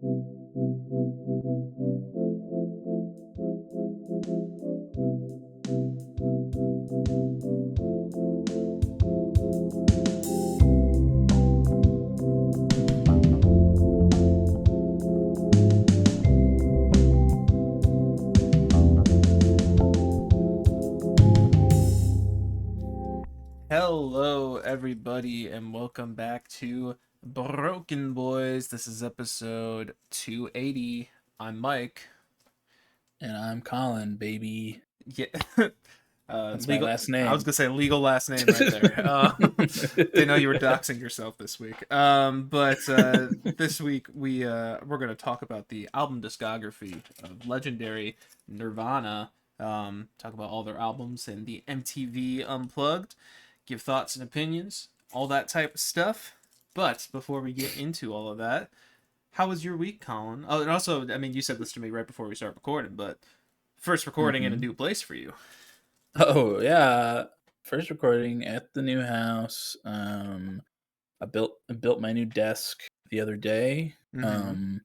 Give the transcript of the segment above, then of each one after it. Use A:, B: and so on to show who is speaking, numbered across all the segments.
A: Hello, everybody, and welcome back to BrokeN Boys. This is episode 280. I'm Mike.
B: And I'm Colin, baby.
A: Yeah,
B: That's
A: legal.
B: my last name.
A: I was gonna say legal last name right there. Didn't know you were doxing yourself this week. But this week we're gonna talk about the album discography of legendary Nirvana. Talk about all their albums and the MTV Unplugged. Give thoughts and opinions, all that type of stuff. But before we get into all of that, how was your week, Colin? Oh, and also, I mean, you said this to me right before we start recording, but first recording in a new place for you.
B: Oh yeah, first recording at the new house. I built my new desk the other day.
A: Mm-hmm.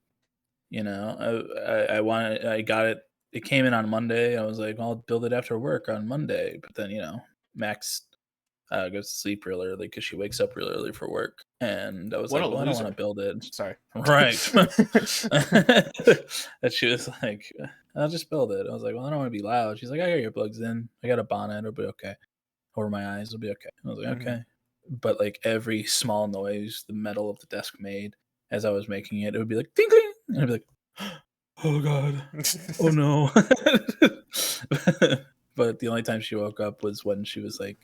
B: I got it. It came in on Monday. I was like, I'll build it after work on Monday. But then Max goes to sleep real early because she wakes up real early for work, and I was
A: What
B: like,
A: a
B: well, I don't want
A: loser.
B: to build it.
A: Sorry.
B: Right. And she was like, I'll just build it. I was like, well, I don't want to be loud. She's like, I got your plugs in. I got a bonnet. It'll be okay. Over my eyes, it'll be okay. I was like, okay. But like every small noise the metal of the desk made as I was making it, it would be like, ding, ding. And I'd be like, oh God. Oh no. But the only time she woke up was when she was like,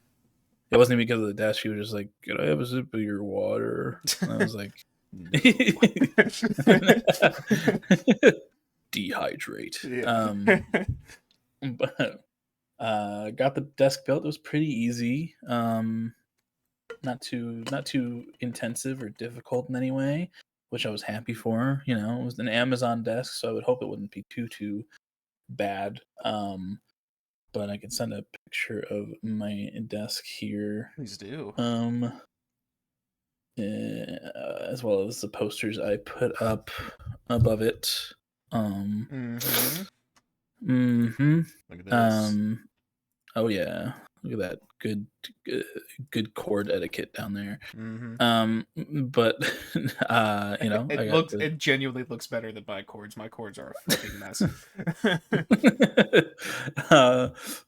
B: it wasn't even because of the desk. She was just like, "Can I have a sip of your water?" And I was like, "Dehydrate."
A: Yeah.
B: But got the desk built. It was pretty easy. Not too intensive or difficult in any way, which I was happy for. It was an Amazon desk, so I would hope it wouldn't be too bad. But I can send a picture of my desk here.
A: Please do.
B: As well as the posters I put up above it.
A: Look at this.
B: Oh yeah, look at that good chord etiquette down there. But
A: It genuinely looks better than my chords. My chords are a fucking mess.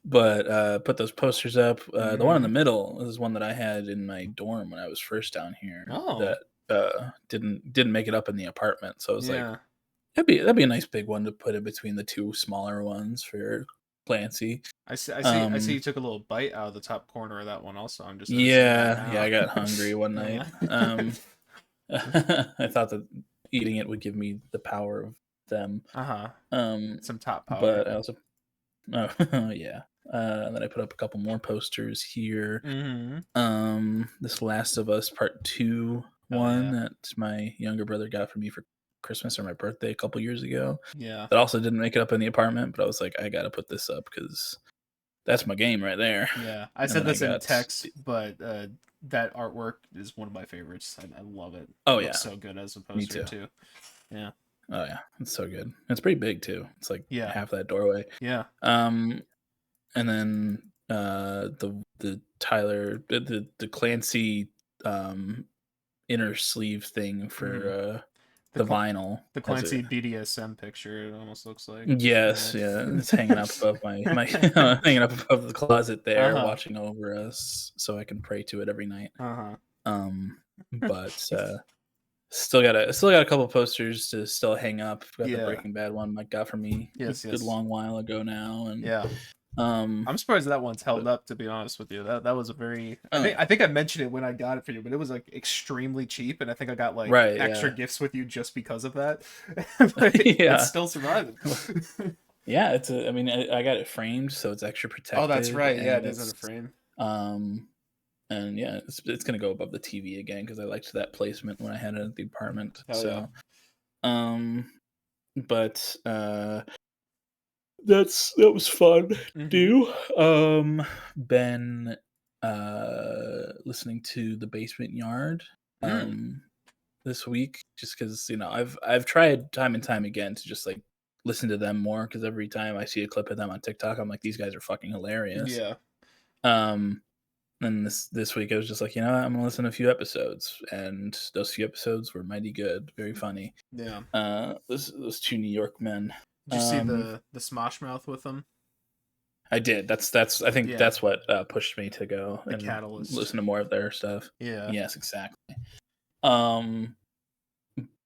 B: But put those posters up. The one in the middle is one that I had in my dorm when I was first down here.
A: Oh.
B: That didn't make it up in the apartment. So I was like,
A: Yeah.
B: that'd be a nice big one to put in between the two smaller ones for Clancy.
A: I see you took a little bite out of the top corner of that one also. I'm just noticing
B: Yeah,
A: that
B: I got hungry one night. I thought that eating it would give me the power of them.
A: Some top power.
B: But I also yeah. And then I put up a couple more posters here. This Last of Us Part 2 one that my younger brother got for me for Christmas or my birthday a couple years ago.
A: Yeah.
B: That also didn't make it up in the apartment, but I was like, I gotta put this up because that's my game right there.
A: Yeah. I said this in text, but that artwork is one of my favorites. I love it.
B: Oh,
A: it
B: yeah.
A: looks so good as a poster too. Yeah.
B: Oh yeah, it's so good. It's pretty big too. It's like half that doorway.
A: Yeah.
B: And then the Tyler the Clancy inner sleeve thing for the vinyl.
A: The Clancy BDSM picture, it almost looks like.
B: Yes, yeah. It's hanging up above my hanging up above the closet there, watching over us, so I can pray to it every night. But still got a couple posters to still hang up. Got the Breaking Bad one Mike got for me a good long while ago now, and
A: I'm surprised that one's held up, to be honest with you. That was a very I think I mentioned it when I got it for you, but it was like extremely cheap, and I think I got like extra gifts with you just because of that. But it's still surviving.
B: Yeah, it's I got it framed, so it's extra protected.
A: Oh, that's right. Yeah, it is in a frame.
B: And yeah, it's gonna go above the TV again because I liked that placement when I had it at the apartment. But that was fun to do. Been listening to The Basement Yard. this week, just because I've tried time and time again to just like listen to them more, because every time I see a clip of them on TikTok, I'm like, these guys are fucking hilarious.
A: Yeah.
B: And this week I was just like, you know what, I'm gonna listen to a few episodes, and those few episodes were mighty good, very funny.
A: Yeah.
B: Those two New York men.
A: Did you see the Smosh Mouth with them?
B: I did. That's I think
A: Yeah.
B: that's what pushed me to go
A: The
B: and
A: catalyst.
B: listen to more of their stuff.
A: Yeah.
B: Yes, exactly.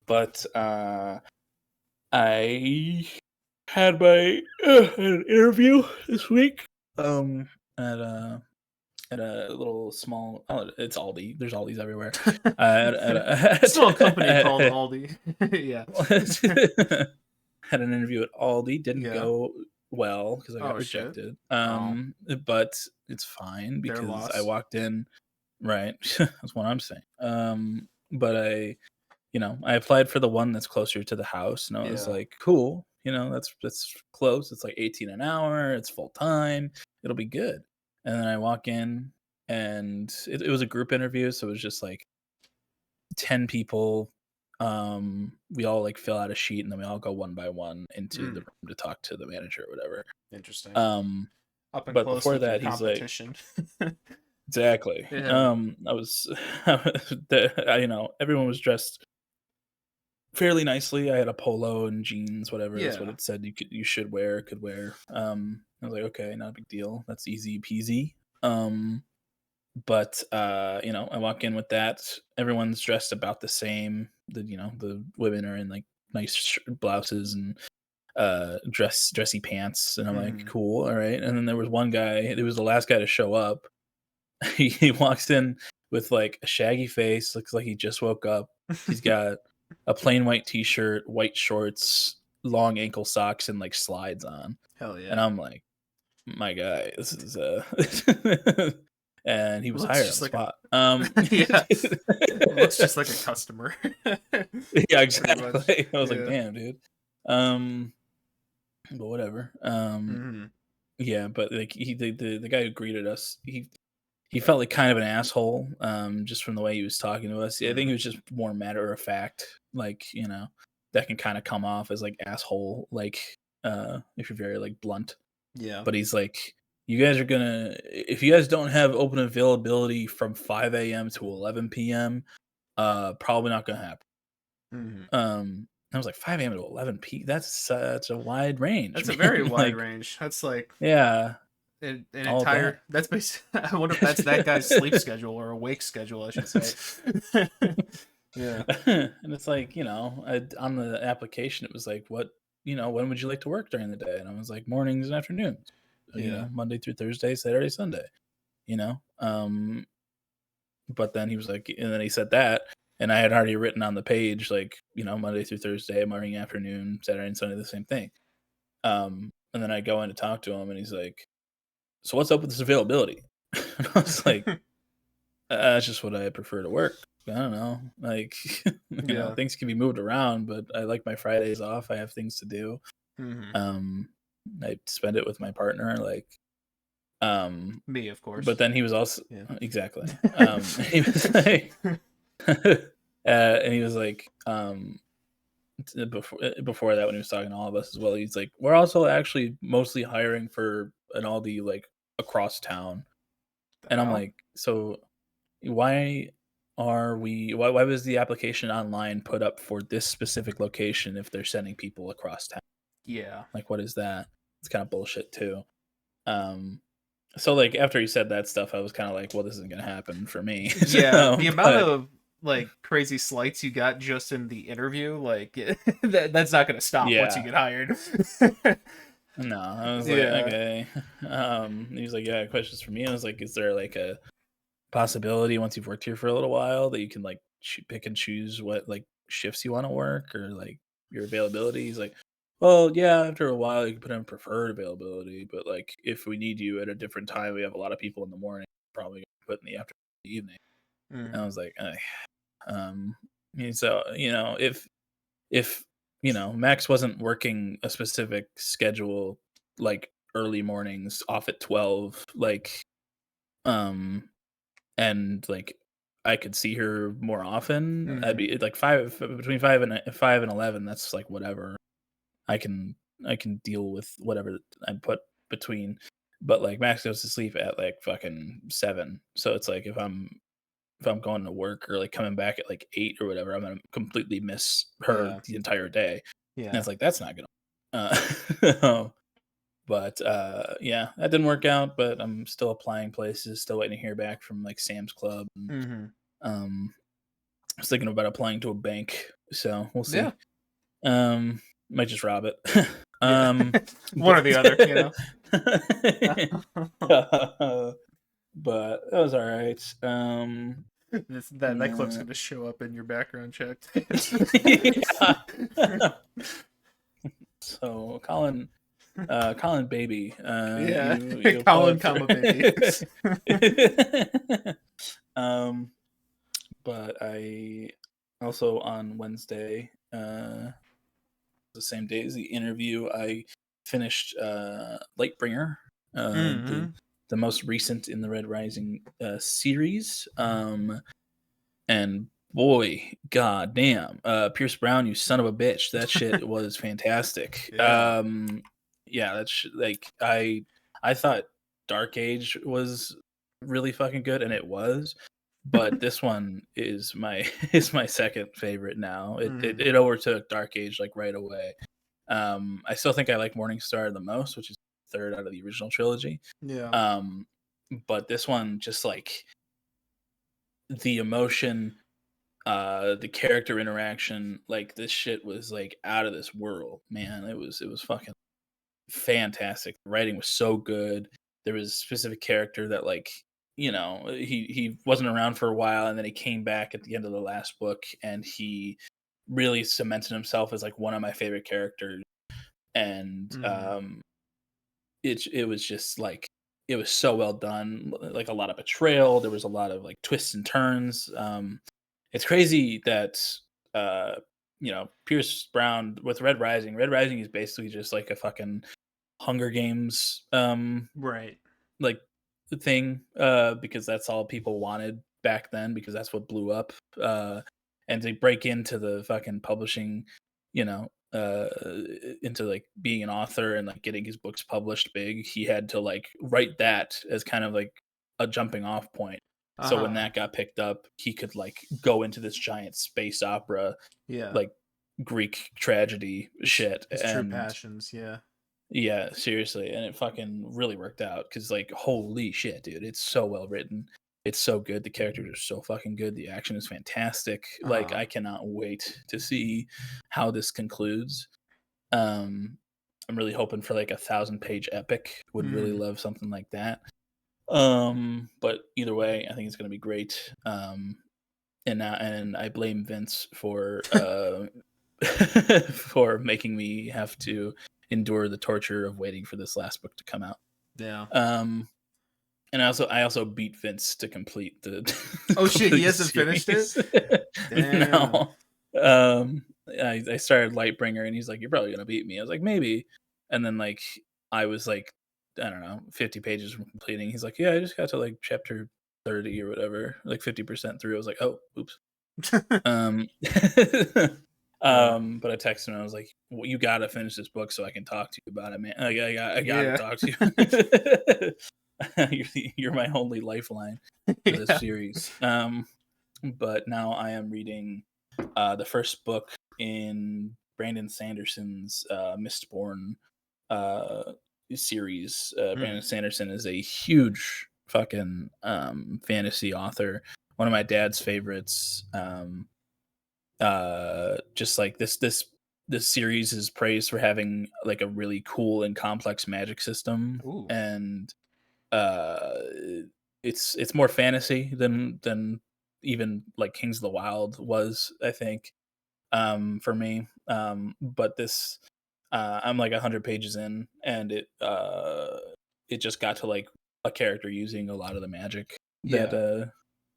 B: But I had an interview this week. At a little small. Oh, it's Aldi. There's Aldis everywhere.
A: Small company called Aldi. Yeah.
B: Had an interview at Aldi. Didn't
A: Yeah.
B: go well because I got
A: Shit.
B: rejected. But it's fine
A: Their
B: because
A: loss.
B: I walked in. Right. That's what I'm saying. But I applied for the one that's closer to the house, and I was
A: Yeah.
B: like, cool, that's close. It's like 18 an hour. It's full time. It'll be good. And then I walk in, and it was a group interview, so it was just like 10 people. We all like fill out a sheet, and then we all go one by one into the room to talk to the manager or whatever.
A: Interesting. Up and
B: But
A: close
B: before
A: with
B: that,
A: your
B: he's like,
A: competition.
B: exactly.
A: Yeah.
B: I was, everyone was dressed fairly nicely. I had a polo and jeans, whatever. That's what
A: Yeah.
B: it said you could wear. I was like, okay, not a big deal. That's easy peasy. But I walk in with that. Everyone's dressed about the same. The women are in like nice blouses and dressy pants, and I'm like, cool, all right. And then there was one guy. It was the last guy to show up. He walks in with like a shaggy face, looks like he just woke up. He's got a plain white t-shirt, white shorts, long ankle socks, and like slides on.
A: Hell yeah.
B: And I'm like, my guy, this is and he was
A: Looks
B: hired on
A: just
B: the
A: like
B: spot.
A: Yeah. Looks just like a customer.
B: Yeah, exactly. I was like,
A: Yeah.
B: damn, dude. But whatever. Yeah, but like the guy who greeted us, he felt like kind of an asshole, just from the way he was talking to us. I think he was just more matter of fact, like, that can kind of come off as like asshole, like, if you're very like blunt.
A: Yeah.
B: But he's like, if you guys don't have open availability from 5 a.m. to 11 p.m., probably not gonna happen. I was like, 5 a.m. to 11 p. That's such a wide range.
A: That's a
B: man.
A: very wide
B: Like,
A: range. That's like
B: yeah,
A: an
B: all
A: entire.
B: day.
A: That's basically. I wonder if that's that guy's sleep schedule or awake schedule, I should say. Yeah.
B: And it's like, on the application, it was like, when would you like to work during the day? And I was like, mornings and afternoons.
A: Yeah.
B: Monday through Thursday, Saturday, Sunday. But then he was like, and then he said that, and I had already written on the page like, Monday through Thursday, morning, afternoon, Saturday and Sunday, the same thing. And then I go in to talk to him, and he's like, so what's up with this availability? And I was like, that's just what I prefer to work. I don't know. Like, things can be moved around, but I like my Fridays off. I have things to do. I spend it with my partner, like,
A: me, of course.
B: But then he was also exactly. He was like, and he was like, before that, when he was talking to all of us as well, he's like, we're also actually mostly hiring for an Aldi like across town. And I'm like, so why was the application online put up for this specific location if they're sending people across town?
A: Yeah.
B: Like, what is that? It's kind of bullshit too. So like after he said that stuff, I was kind of like, well, this isn't gonna happen for me.
A: Yeah, the amount of like crazy slights you got just in the interview, like that's not gonna stop once you get hired.
B: No, I was like, okay. He was like, yeah, questions for me. I was like, is there like a possibility once you've worked here for a little while that you can like pick and choose what like shifts you want to work or like your availability? He's like, well, yeah, after a while you can put in preferred availability, but like if we need you at a different time, we have a lot of people in the morning, probably put in the afternoon, the evening. And I was like, and so if Max wasn't working a specific schedule like early mornings off at 12, like and like I could see her more often. I'd
A: Mhm.
B: be like between 5 and 11. That's like whatever. I can deal with whatever I put between. But like Max goes to sleep at like fucking 7. So it's like if I'm going to work or like coming back at like 8 or whatever, I'm gonna completely miss her
A: Yeah.
B: the entire day. And
A: Yeah.
B: it's like that's not gonna but yeah, that didn't work out, but I'm still applying places, still waiting to hear back from like Sam's Club and
A: Mhm.
B: um I was thinking about applying to a bank, so we'll
A: Yeah.
B: see. Um might just rob it.
A: Yeah. One or
B: But
A: the other, you know?
B: but that was all right.
A: That clip's
B: Uh,
A: gonna show up in your background check.
B: yeah. So Colin baby,
A: Yeah.
B: you
A: Colin,
B: applied for
A: comma, baby.
B: um but I also on Wednesday, the same day as the interview, I finished Lightbringer, the
A: Mhm.
B: most recent in the Red Rising series. And boy, god damn, Pierce Brown, you son of a bitch, that shit was fantastic.
A: Yeah.
B: Yeah, that's like I thought Dark Age was really fucking good, and it was. But this one is my is my second favorite now.
A: Mhm.
B: It overtook Dark Age like right away. I still think I like Morningstar the most, which is third out of the original trilogy.
A: Yeah.
B: Um, but this one just like the emotion, the character interaction, like this shit was like out of this world, man. It was fucking fantastic. The writing was so good. There was a specific character that like, he wasn't around for a while, and then he came back at the end of the last book, and he really cemented himself as like one of my favorite characters. And
A: Mhm.
B: it was just like it was so well done. Like a lot of betrayal. There was a lot of like twists and turns. It's crazy that uh Pierce Brown with Red Rising. Red Rising is basically just like a fucking Hunger Games
A: Right.
B: like thing, because that's all people wanted back then, because that's what blew up. And to break into the fucking publishing, you know, into like being an author and like getting his books published big, he had to like write that as kind of like a jumping off point. So when
A: Uh-huh.
B: that got picked up, he could like go into this giant space opera,
A: Yeah.
B: like Greek tragedy shit.
A: His true
B: And
A: passions, yeah.
B: yeah, seriously, and it fucking really worked out because, like, holy shit, dude, it's so well written. It's so good. The characters are so fucking good. The action is fantastic. Like,
A: Uh-huh.
B: I cannot wait to see how this concludes. Um, I'm really hoping for like 1,000-page epic. Would really
A: Mhm.
B: love something like that. But either way, I think it's gonna be great. And I blame Vince for for making me have to endure the torture of waiting for this last book to come out.
A: Yeah.
B: Um, and I also beat Vince to complete the
A: Oh shit, he
B: complete the
A: hasn't finished it?
B: series.
A: Damn.
B: No, I started Lightbringer, and he's like, "You're probably gonna beat me." I was like, "Maybe," and then like I was like, I don't know, 50 pages from completing. He's like, "Yeah, I just got to like chapter 30 or whatever, like 50% through." I was like, "Oh, oops." Um,
A: Yeah.
B: but I texted him. I was like, well, "You gotta finish this book so I can talk to you about it, man. I gotta
A: Yeah.
B: talk to you. You're my only lifeline for this
A: Yeah.
B: series." But now I am reading the first book in Brandon Sanderson's Mistborn uh, series. Brandon
A: Mm.
B: Sanderson is a huge fucking fantasy author. One of my dad's favorites. Just like this series is praised for having like a really cool and complex magic system,
A: Ooh.
B: and uh it's more fantasy than even like Kings of the Wild was, I think, for me. But this I'm like 100 pages in, and it just got to like a character using a lot of the magic that
A: Yeah.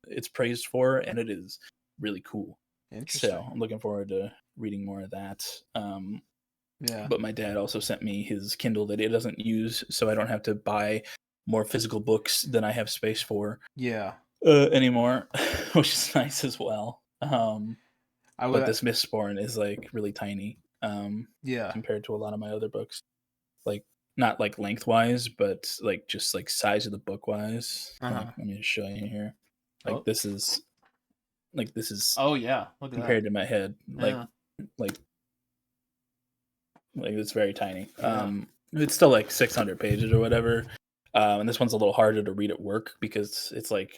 B: it's praised for, and it is really cool. So
A: Interesting.
B: I'm looking forward to reading more of that.
A: Yeah.
B: But my dad also sent me his Kindle that he doesn't use, so I don't have to buy more physical books than I have space for.
A: Yeah.
B: anymore, which is nice as well.
A: I
B: But
A: would,
B: this Mistborn is like really tiny
A: yeah.
B: compared to a lot of my other books. Like not like lengthwise, but like just like size of the book wise. Like
A: Uh-huh.
B: let me just show you here. Like
A: Oh,
B: this is
A: oh yeah. Look at that.
B: compared to my head.
A: Yeah,
B: Like it's very tiny.
A: yeah.
B: It's still like 600 pages or whatever. And this one's a little harder to read at work because it's like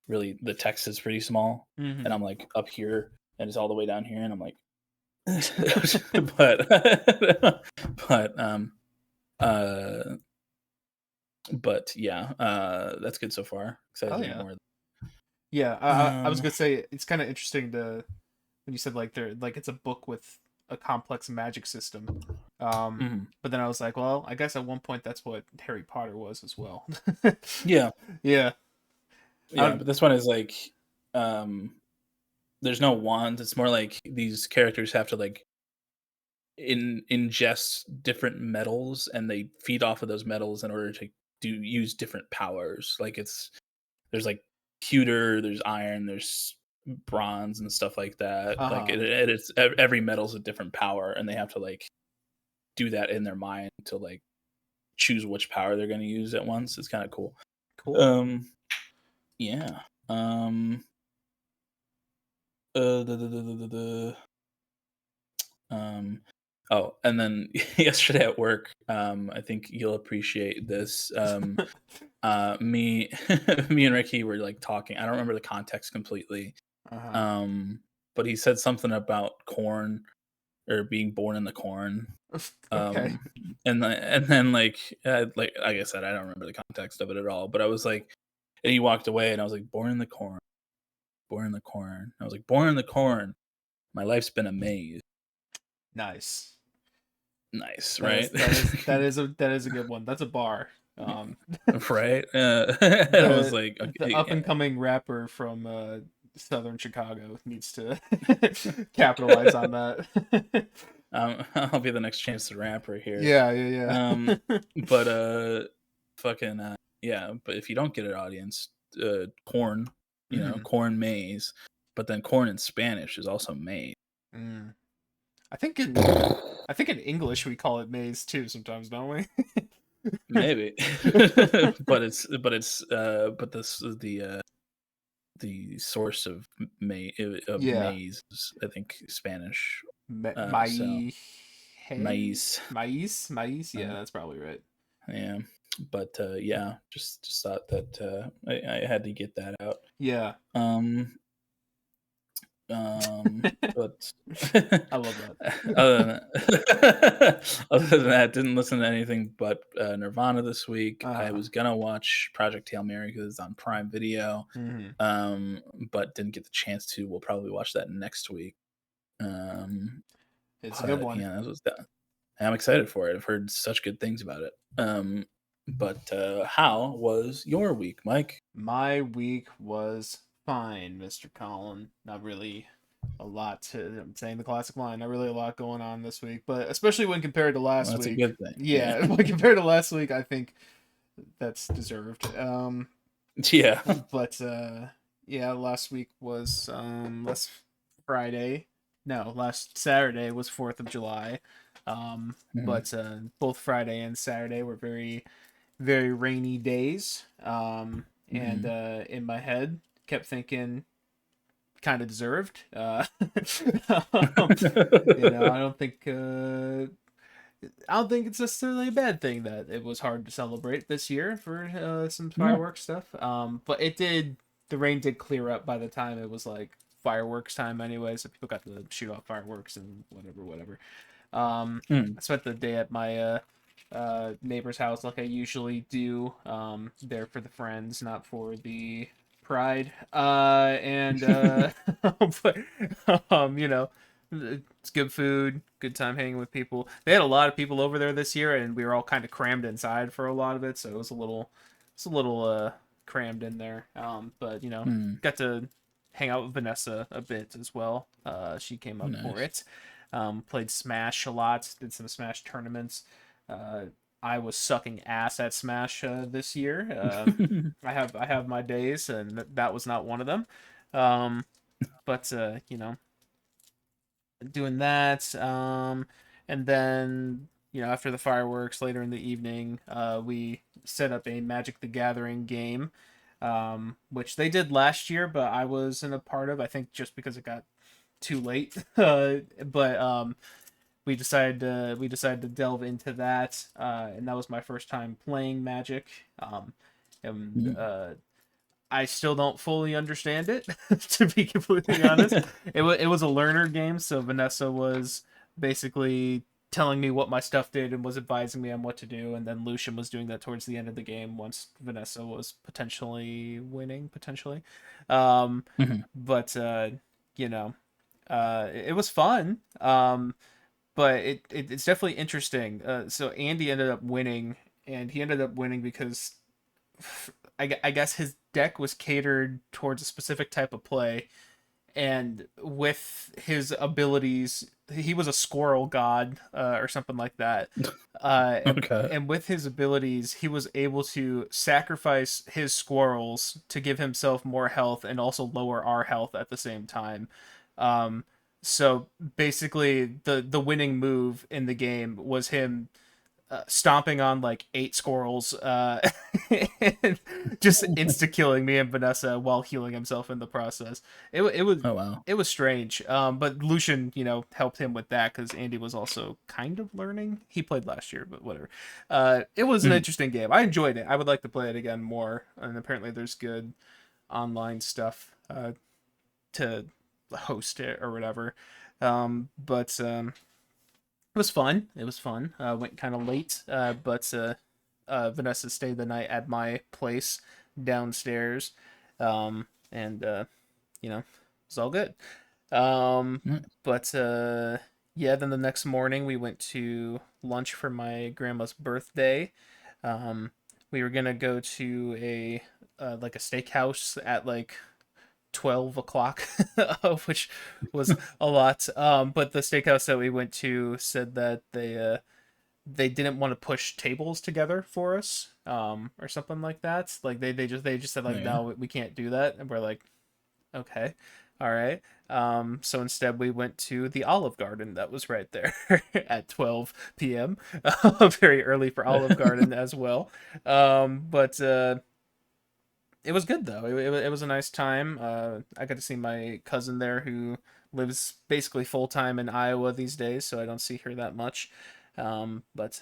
B: really the text is pretty small,
A: Mm-hmm.
B: and I'm like up here and it's all the way down here, and I'm like, but but uh but yeah, that's good so far. Excited
A: Oh
B: to read
A: yeah.
B: more.
A: Yeah, I was
B: Um,
A: gonna say it's kind of interesting to when you said like they're like it's a book with a complex magic system.
B: mhm.
A: But then I was like, well, I guess at one point that's what Harry Potter was as well.
B: Yeah,
A: Yeah. I
B: yeah,
A: don't,
B: but this one is like, um, there's no wands. It's more like these characters have to like ingest different metals, and they feed off of those metals in order to use different powers. Like there's like pewter, there's iron, there's bronze and stuff like that. Like
A: uh-huh.
B: it's every metal's a different power, and they have to like do that in their mind to like choose which power they're going to use at once. It's kind of cool.
A: Cool.
B: Um, yeah. Um, the um, oh, and then yesterday at work, I think you'll appreciate this. Me, me and Ricky were like talking. I don't remember the context completely.
A: Uh-huh.
B: Um, but he said something about corn or being born in the corn.
A: Okay.
B: Um, and then like I said, I don't remember the context of it at all. But I was like, and he walked away, and I was like, born in the corn, born in the corn. I was like, born in the corn. My life's been a maze.
A: Nice.
B: Nice,
A: That
B: right?
A: is that is a good one. That's a bar. Um
B: Right. And I was like,
A: the
B: okay,
A: up and coming rapper from southern Chicago needs to capitalize on that.
B: I'll be the next Chance the Rapper here.
A: Yeah, yeah,
B: Um,
A: yeah.
B: but fucking yeah. But if you don't get an audience, corn,
A: Hmm.
B: corn maze. But then corn in Spanish is also maze.
A: Mm. I think in English we call it maze too sometimes, don't we?
B: Maybe, but this is the source of
A: Yeah.
B: maize is, I think, Spanish. So
A: Maíz.
B: maize.
A: Maíz. Yeah,
B: Uh,
A: that's probably right.
B: yeah, but yeah, just thought that I had to get that out.
A: Yeah.
B: Um, but
A: I love that.
B: other than that, other than that, didn't listen to anything but Nirvana this week. I
A: Uh-huh.
B: was gonna watch Project Hail Mary because it's on Prime Video,
A: Hmm.
B: but didn't get the chance to. We'll probably watch that next week. Um,
A: It's a good
B: but
A: one.
B: yeah, that was that. I'm excited for it. I've heard such good things about it. But how was your week, Mike?
A: My week was fine, Mr. Colin. Not really a lot to I'm saying the classic line, not really a lot going on this week, but especially when compared to
B: Well,
A: last
B: that's a
A: week.
B: good thing. Yeah,
A: Yeah, when compared to last week, I think that's deserved.
B: yeah.
A: But yeah, last week was last Friday. No, last Saturday was 4th of July.
B: Mhm.
A: But both Friday and Saturday were very very rainy days. And
B: Mhm.
A: in my head, kept thinking kind of deserved. I don't think it's necessarily a bad thing that it was hard to celebrate this year for some
B: No.
A: fireworks stuff. But it did. The rain did clear up by the time it was like fireworks time anyway, so people got to shoot off fireworks and whatever.
B: Mm.
A: I spent the day at my neighbor's house like I usually do. There for the friends, not for the pride. And but it's good food, good time hanging with people. They had a lot of people over there this year, and we were all kind of crammed inside for a lot of it, so it's a little crammed in there. But
B: Mm.
A: got to hang out with Vanessa a bit as well. She came up for
B: Nice.
A: it. Played Smash a lot, did some Smash tournaments. Uh, I was sucking ass at Smash this year. I have my days, and that was not one of them. Um, but doing that, and then after the fireworks later in the evening, we set up a Magic the Gathering game, which they did last year, but I wasn't a part of. I think just because it got too late. But we decided to delve into that, and that was my first time playing Magic. And I still don't fully understand it, to be completely honest. It was a learner game, so Vanessa was basically telling me what my stuff did and was advising me on what to do, and then Lucian was doing that towards the end of the game once Vanessa was potentially winning, potentially.
B: Mhm.
A: But you know, it was fun. But it's definitely interesting. So Andy ended up winning, and he ended up winning because I guess his deck was catered towards a specific type of play, and with his abilities, he was a squirrel god, or something like that. And,
B: Okay.
A: and with his abilities, he was able to sacrifice his squirrels to give himself more health and also lower our health at the same time. Um, so basically, the winning move in the game was him stomping on like 8 squirrels, and just insta killing me and Vanessa while healing himself in the process. It was
B: Oh wow.
A: it was strange. But Lucian, helped him with that because Andy was also kind of learning. He played last year, but whatever. It was an
B: Mhm.
A: interesting game. I enjoyed it. I would like to play it again more. And apparently, there's good online stuff to host it or whatever. But it was fun. It was fun. Went kind of late, but Vanessa stayed the night at my place downstairs, and it was all good. Um,
B: Mm.
A: but yeah, then the next morning we went to lunch for my grandma's birthday. Um, we were gonna go to a like a steakhouse at like 12 o'clock, which was a lot. But the steakhouse that we went to said that they didn't want to push tables together for us, or something like that. Like they just said like,
B: Okay.
A: no, we can't do that, and we're like, okay, all right. So instead we went to the Olive Garden that was right there at 12 p.m. Very early for Olive Garden as well. But it was good though. It was a nice time. I got to see my cousin there who lives basically full time in Iowa these days, so I don't see her that much. But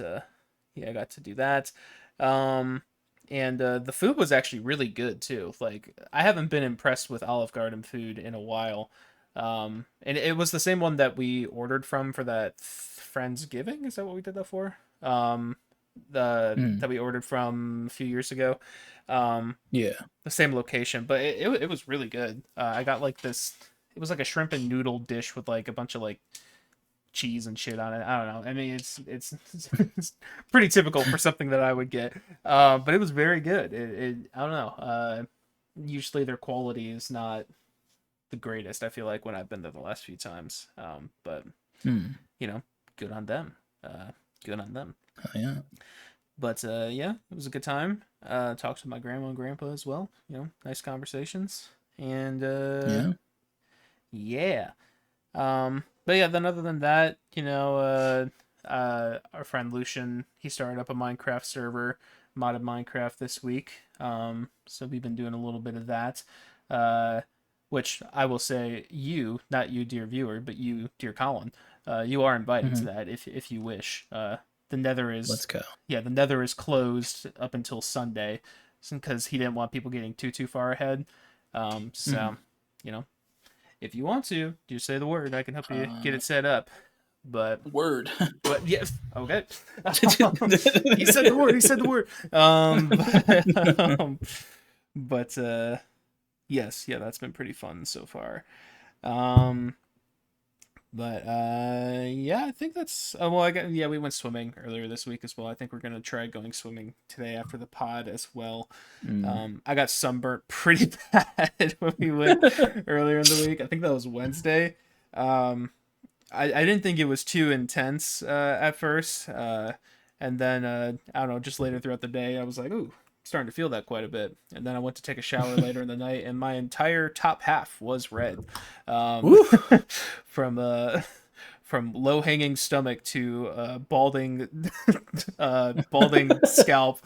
A: yeah, I got to do that. Um, and the food was actually really good too. Like I haven't been impressed with Olive Garden food in a while. And it was the same one that we ordered from for that Friendsgiving. Is that what we did that for? The
B: Mm.
A: that we ordered from a few years ago. Um,
B: Yeah.
A: the same location, but it was really good. I got like this. It was like a shrimp and noodle dish with like a bunch of like cheese and shit on it. I don't know. I mean, it's pretty typical for something that I would get. But it was very good. I don't know. Usually their quality is not the greatest. I feel like when I've been there the last few times. But
B: Mm.
A: you know, good on them. Good on them.
B: Oh, yeah.
A: But yeah, it was a good time. Talked to my grandma and grandpa as well. Nice conversations. And
B: Yeah.
A: yeah. But yeah, then other than that, our friend Lucian, he started up a Minecraft server, modded Minecraft this week. So we've been doing a little bit of that. Uh, which I will say, not you, dear viewer, but you, dear Colin, you are invited to
B: Mhm.
A: that if you wish. The Nether is,
B: Let's go.
A: yeah, the Nether is closed up until Sunday, because he didn't want people getting too far ahead. So
B: Mhm.
A: you know, if you want to, just say the word. I can help you get
B: Uh,
A: it set up. But
B: Word.
A: yes, okay. He said the word. He said the word. But yes, yeah, that's been pretty fun so far. Um, but yeah, I think that's. Oh, well, yeah, we went swimming earlier this week as well. I think we're gonna try going swimming today after the pod as well.
B: Mm.
A: I got sunburnt pretty bad when we went earlier in the week. I think that was Wednesday. Um, I didn't think it was too intense at first, And then I don't know, just later throughout the day, I was like, ooh, starting to feel that quite a bit. And then I went to take a shower later in the night, and my entire top half was red,
B: Woo!
A: from from low hanging stomach to balding balding scalp.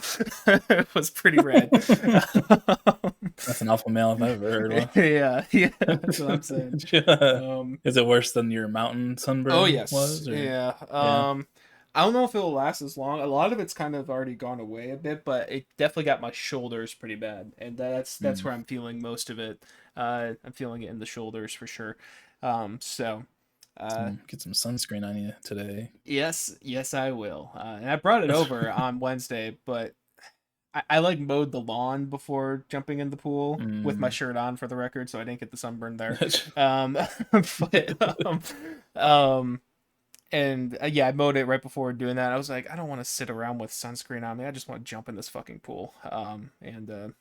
A: Was pretty red.
B: That's an alpha male if I've ever heard one.
A: Yeah, that's what I'm saying.
B: Is it worse than your mountain
A: Oh
B: sunburn
A: yes,
B: was? Or?
A: yeah.
B: Yeah.
A: I don't know if it'll last as long. A lot of it's kind of already gone away a bit, but it definitely got my shoulders pretty bad, and that's
B: Mm.
A: where I'm feeling most of it. I'm feeling it in the shoulders for sure. So,
B: Get some sunscreen on you today.
A: yes, I will. And I brought it over on Wednesday, but I like mowed the lawn before jumping in the pool with my
B: Mm.
A: shirt on for the record, so I didn't get the sunburn there. But and yeah, I mowed it right before doing that. I was like, I don't want to sit around with sunscreen on me. I just want to jump in this fucking pool. And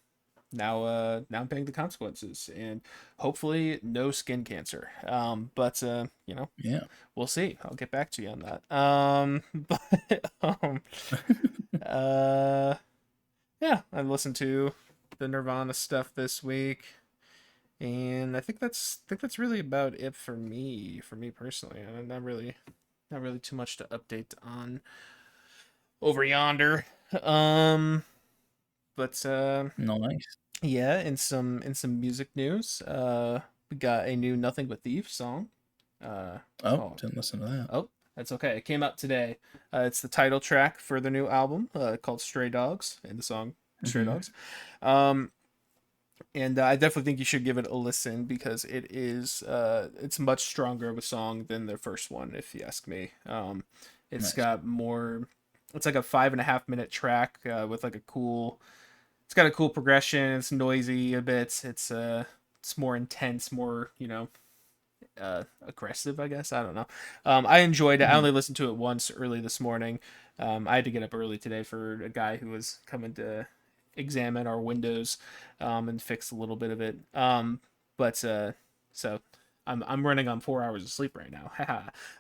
A: now I'm paying the consequences, and hopefully no skin cancer. But you know,
B: Yeah.
A: we'll see. I'll get back to you on that. But uh, yeah, I listened to the Nirvana stuff this week, and I think that's really about it for me personally. I'm not really too much to update on over yonder. Um, but
B: Nice.
A: yeah, in some music news, we got a new Nothing But Thieves song. It's
B: Oh,
A: called
B: didn't listen to that.
A: Oh, that's okay. It came out today. It's the title track for the new album, called Stray Dogs, and the song Stray
B: Mm-hmm.
A: Dogs. Um, and I definitely think you should give it a listen because it's much stronger of a song than the first one, if you ask me. It's
B: Nice.
A: got more. It's like a 5.5 minute track with like a cool. It's got a cool progression. It's noisy a bit. It's more intense, more aggressive, I guess. I don't know. I enjoyed it. I
B: Mm-hmm.
A: only listened to it once early this morning. I had to get up early today for a guy who was coming to examine our windows, and fix a little bit of it. But so I'm running on 4 hours of sleep right now.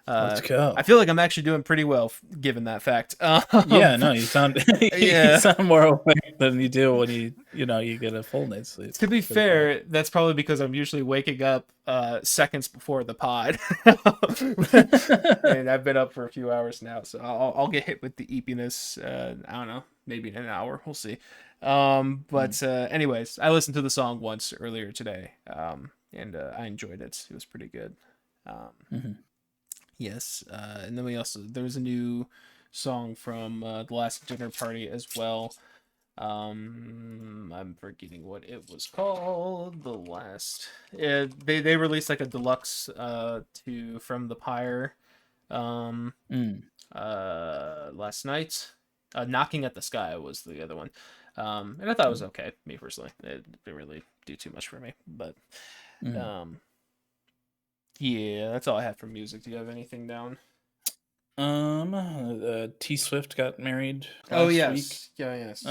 B: Let's
A: uh, I
B: go.
A: feel like I'm actually doing pretty well given that fact.
B: Yeah, no, you sound you
A: Yeah.
B: sound more awake than you do when you get a full night's sleep.
A: To be
B: Pretty cool.
A: fair, that's probably because I'm usually waking up seconds before the pod, and I've been up for a few hours now, so I'll get hit with the eepiness. I don't know, maybe in an hour. We'll see.
B: Mm.
A: But anyways, I listened to the song once earlier today, and I enjoyed it. It was pretty good. Um,
B: Mhm.
A: yes, and then there was a new song from the last dinner party as well. I'm forgetting what it was called. The last, they released like a deluxe to From the Pyre
B: Mm.
A: last night. Knocking at the Sky was the other one. And I thought it was okay, me personally. It didn't really do too much for me, but
B: Mm.
A: um yeah, that's all I have for music. Do you have anything down?
B: T Swift got married
A: Oh
B: last week.
A: yes, yeah, yes.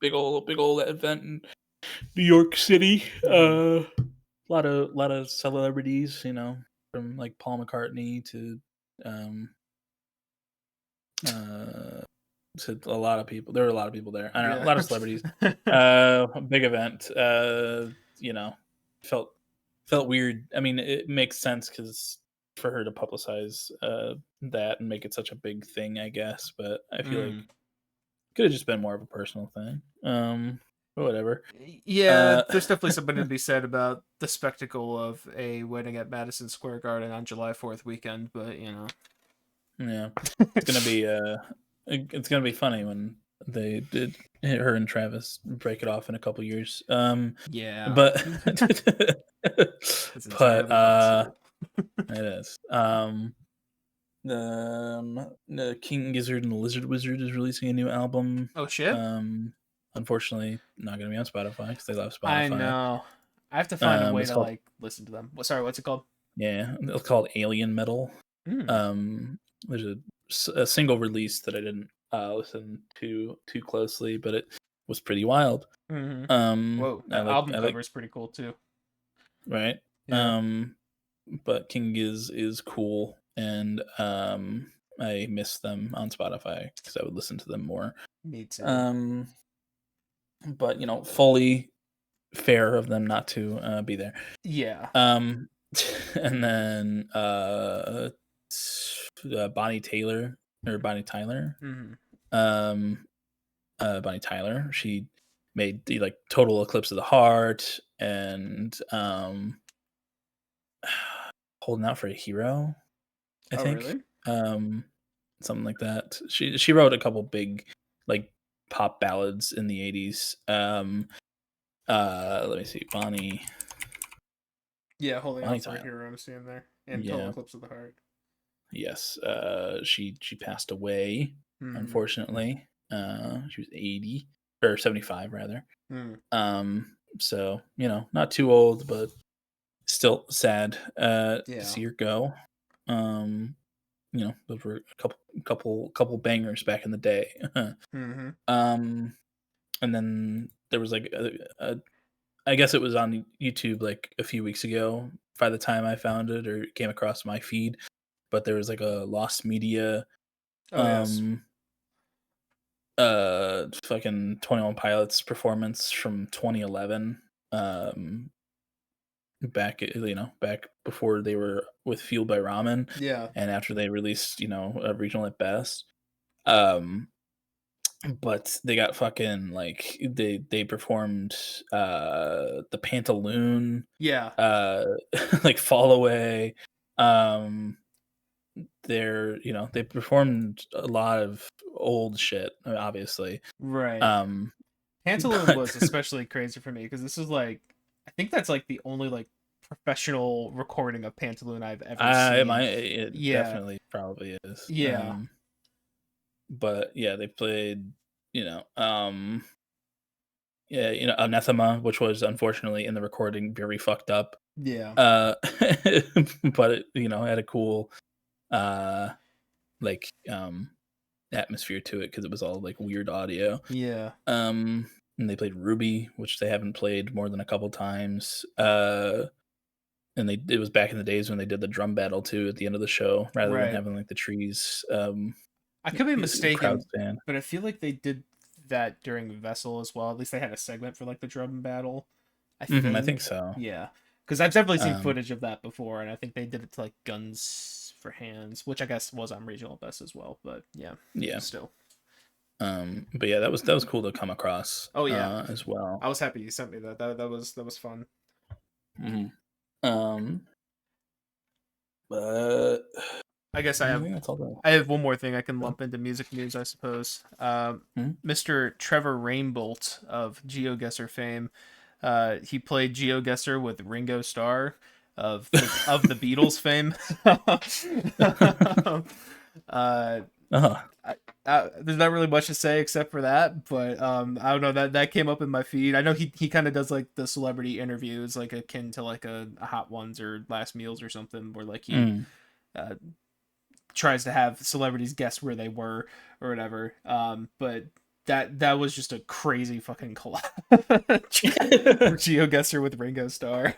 B: Big old event in New York City.
A: Mm-hmm.
B: Lot of celebrities, from like Paul McCartney um uh to a lot of people. There were a lot of people there. I don't know, a
A: Yeah.
B: lot of celebrities. Big event. You know, felt felt weird. I mean, it makes sense because for her to publicize that and make it such a big thing, I guess. But I feel like
A: Mm.
B: could have just been more of a personal thing. But whatever.
A: Yeah,
B: Uh,
A: there's definitely something to be said about the spectacle of a wedding at Madison Square Garden on July 4th weekend, but
B: yeah, it's gonna be funny when they did her and Travis break it off in a couple years.
A: yeah,
B: But
A: it's
B: but
A: entirely possible.
B: it is. The King Gizzard and the Lizard Wizard is releasing a new album.
A: Oh shit!
B: Um, Unfortunately, not gonna be on Spotify because they love
A: I
B: Spotify.
A: know. I have to find a way
B: It's
A: to
B: called
A: like listen to them. Sorry, what's it called?
B: yeah, it's called Alien Metal.
A: Mm.
B: There's a single release that I didn't listen to too closely, but it was pretty wild.
A: Mm-hmm.
B: Um,
A: Whoa,
B: I
A: that
B: like
A: album
B: I
A: cover
B: like
A: is pretty cool too.
B: right.
A: Yeah.
B: Um, but King is cool, and I miss them on Spotify because I would listen to them more.
A: Me too.
B: But fully fair of them not to be there.
A: Yeah.
B: And then Bonnie Tyler.
A: Mm-hmm.
B: Bonnie Tyler. She made the Total Eclipse of the Heart and Holding Out for a Hero, I think.
A: Really?
B: Something like that. She wrote a couple big pop ballads in the 80s. Let me see. Bonnie
A: Holding Out for a
B: Tyler.
A: Hero, I'm seeing there. And Total
B: Yeah.
A: Eclipse of the Heart.
B: Yes. She passed away, unfortunately. She was 80 or 75 rather. So, not too old, but still sad to see her go. Those were a couple bangers back in the day. And then there was I guess it was on YouTube a few weeks ago by the time I found it or came across my feed, but there was a Lost Media fucking 21 Pilots performance from 2011, back before they were with Fueled by Ramen, and after they released a Regional at Best. But they got fucking they performed the Pantaloon, Fall Away. They performed a lot of old shit, obviously.
A: Right. Pantaloon
B: but-
A: was especially crazy for me because this is I think that's the only professional recording of Pantaloon I've ever seen.
B: It definitely probably is.
A: Yeah.
B: But yeah, they played, Anathema, which was unfortunately in the recording very fucked up.
A: Yeah.
B: But it, had a cool atmosphere to it because it was all weird audio.
A: Yeah.
B: And they played Ruby, which they haven't played more than a couple times. And it was back in the days when they did the drum battle too at the end of the show, rather than having the trees.
A: I could be mistaken, but I feel like they did that during Vessel as well. At least they had a segment for the drum battle. I
B: think so.
A: Yeah, because I've definitely seen footage of that before, and I think they did it to Guns for Hands, which I guess was on Regional Best as well. But yeah, still.
B: But yeah, that was cool to come across.
A: Oh yeah,
B: as well.
A: I was happy you sent me that. That was fun.
B: But
A: I guess I have one more thing I can lump into music news, I suppose. Mr. Trevor Rainbolt of GeoGuessr fame, he played GeoGuessr with Ringo Starr of the Beatles fame. There's not really much to say except for that, but I don't know, that came up in my feed. I know he kind of does the celebrity interviews akin to a Hot Ones or Last Meals or something where he tries to have celebrities guess where they were or whatever. But that was just a crazy fucking collab. GeoGuessr with Ringo Starr.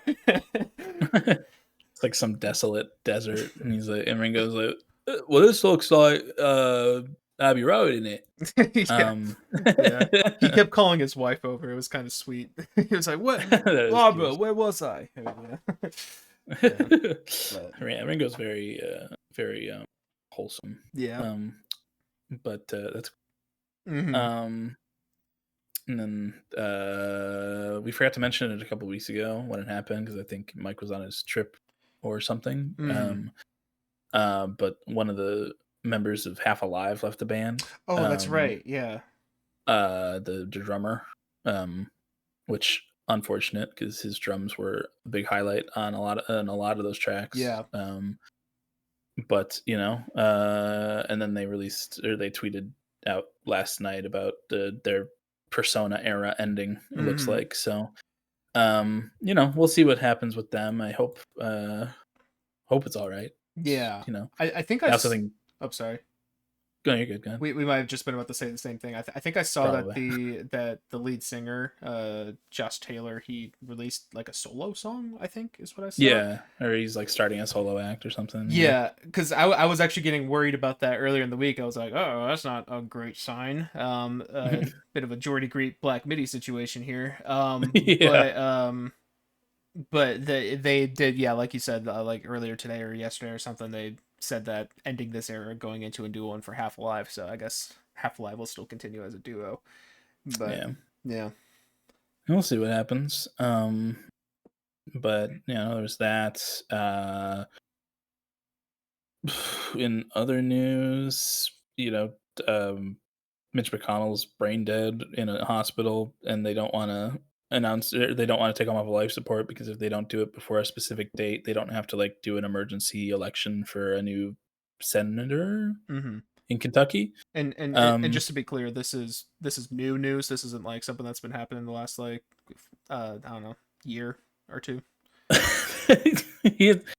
B: It's some desolate desert, and Ringo's well, this looks like Abbey Road, isn't it?
A: Yeah. He kept calling his wife over. It was kind of sweet. He was like, "What, Barbara? Where was I?"
B: Ringo's very, very wholesome.
A: Yeah.
B: But that's.
A: Mm-hmm.
B: And then we forgot to mention it a couple weeks ago when it happened because I think Mike was on his trip or something. But one of the members of Half Alive left the band.
A: Oh, that's right. Yeah.
B: The drummer, which unfortunate because his drums were a big highlight on a lot of those tracks.
A: Yeah.
B: But and then they tweeted out last night about their Persona era ending. It looks like so. We'll see what happens with them. I hope it's all right.
A: Yeah.
B: You know,
A: I think
B: I also think.
A: Oh, sorry.
B: Go, you're good. Go ahead.
A: We might have just been about to say the same thing. I think I saw that
B: Probably.
A: the lead singer, Josh Taylor, he released like a solo song. I think is what I saw.
B: Yeah, or he's like starting a solo act or something. Yeah.
A: Yeah, because I was actually getting worried about that earlier in the week. I was like, oh, that's not a great sign. Bit of a Jordy Greet Black Midi situation here.
B: Yeah.
A: But they did, yeah, like you said, like earlier today or yesterday or something. They said that ending this era, going into a duo, and for Half Alive. So I guess Half Alive will still continue as a duo. But
B: Yeah.
A: yeah.
B: We'll see what happens. But there's that. In other news, um, Mitch McConnell's brain dead in a hospital, and they don't want to they don't want to take him off of life support because if they don't do it before a specific date, they don't have to like do an emergency election for a new senator
A: Mm-hmm.
B: in Kentucky.
A: And
B: Um,
A: just to be clear, this is new news. This isn't like something that's been happening in the last like I don't know, year or two.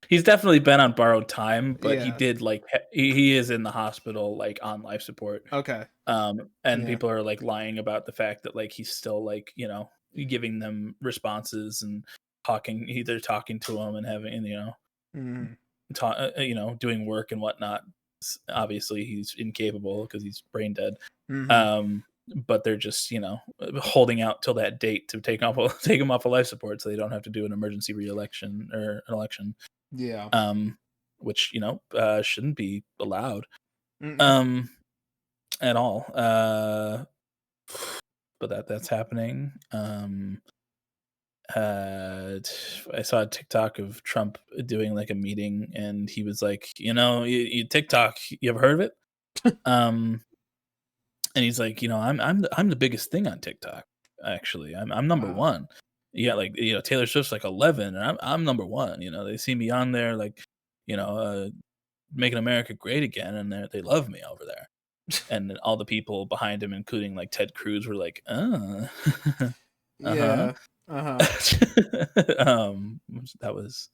B: he's definitely been on borrowed time, but he
A: Yeah.
B: did like he is in the hospital like on life support.
A: Okay.
B: And
A: Yeah.
B: people are like lying about the fact that like he's still like giving them responses and either talking to them and having
A: Mm-hmm.
B: doing work and whatnot. Obviously he's incapable because he's brain dead.
A: Mm-hmm.
B: um but they're just holding out till that date to take him off of life support so they don't have to do an emergency re-election or an election.
A: Yeah.
B: um which shouldn't be allowed
A: Mm-mm.
B: um at all. But that's happening. I saw a TikTok of Trump doing like a meeting, and he was like, TikTok, you ever heard of it? Um, and he's like, I'm the biggest thing on TikTok. Actually, I'm number
A: Wow.
B: one. Yeah, like Taylor Swift's like 11, and I'm number one. They see me on there, like, making America great again, and they love me over there. And then all the people behind him, including like Ted Cruz, were like, uh-huh.
A: Yeah. Uh-huh.
B: That was,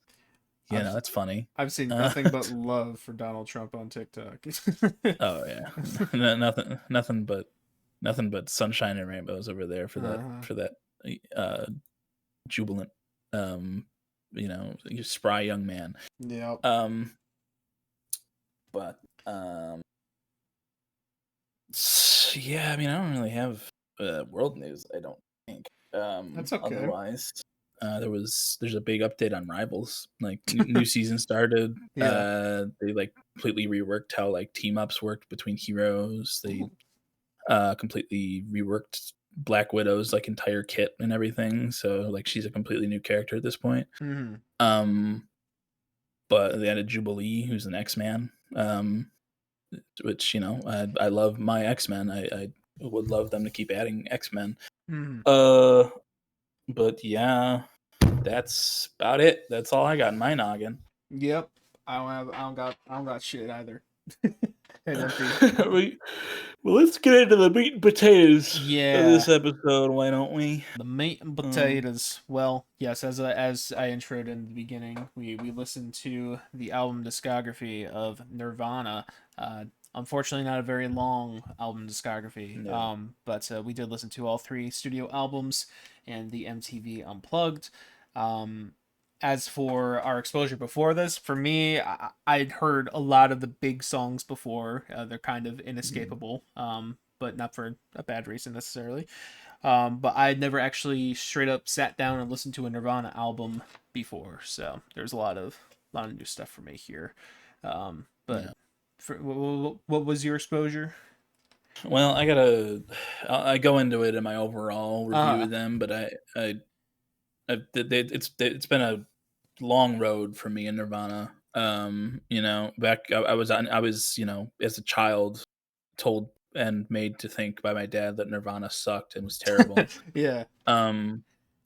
A: I've
B: that's funny.
A: I've seen
B: Uh,
A: nothing but love for Donald Trump on TikTok.
B: oh yeah, nothing but sunshine and rainbows over there for
A: Uh-huh.
B: that uh, jubilant, um, spry young man.
A: Yep.
B: Um, but yeah, I mean, I don't really have world news. I don't think.
A: That's okay.
B: Otherwise, there's a big update on Rivals. Like new season started.
A: Yeah.
B: They like completely reworked how like team ups worked between heroes. They
A: Ooh.
B: completely reworked Black Widow's like entire kit and everything. So like she's a completely new character at this point.
A: Mm-hmm.
B: Um, but they added Jubilee, who's an X-Man. Which I love my X-Men. I would love them to keep adding X-Men.
A: Mm-hmm.
B: But yeah, that's about it. That's all I got in my noggin.
A: Yep. I don't got shit either. Head empty.
B: Well, let's get into the meat and potatoes of
A: Yeah.
B: this episode. Why don't we?
A: The meat and potatoes. Well, yes, as I introed in the beginning, we listened to the album discography of Nirvana. Unfortunately, not a very long album discography.
B: No.
A: But we did listen to all three studio albums and the MTV Unplugged. As for our exposure before this, for me, I'd heard a lot of the big songs before. They're kind of inescapable, but not for a bad reason necessarily. But I'd never actually straight up sat down and listened to a Nirvana album before, so there's a lot of new stuff for me here. But
B: Yeah.
A: what was your exposure?
B: Well, I go into it in my overall review
A: Uh
B: of them, but it's been a long road for me in Nirvana. Back I was as a child told and made to think by my dad that Nirvana sucked and was terrible.
A: yeah.
B: Um,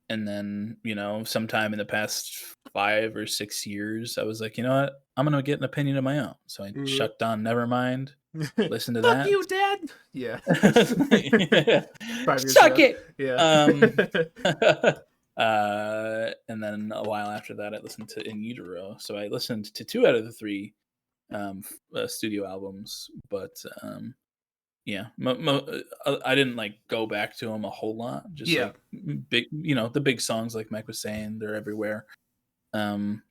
B: and then sometime in the past 5 or 6 years, I was like, you know what, I'm gonna get an opinion of my own. So I
A: Uh,
B: shut down Nevermind, listened to
A: Fuck
B: that.
A: you, Dad. Yeah.
B: Yeah.
A: 5 years
B: Suck
A: ago.
B: it.
A: Yeah.
B: Um, and then a while after that, I listened to In Utero. So I listened to 2 out of the 3 studio albums, but yeah, I didn't like go back to them a whole lot. Just
A: Yeah.
B: like big, the big songs, like Mike was saying, they're everywhere. Um,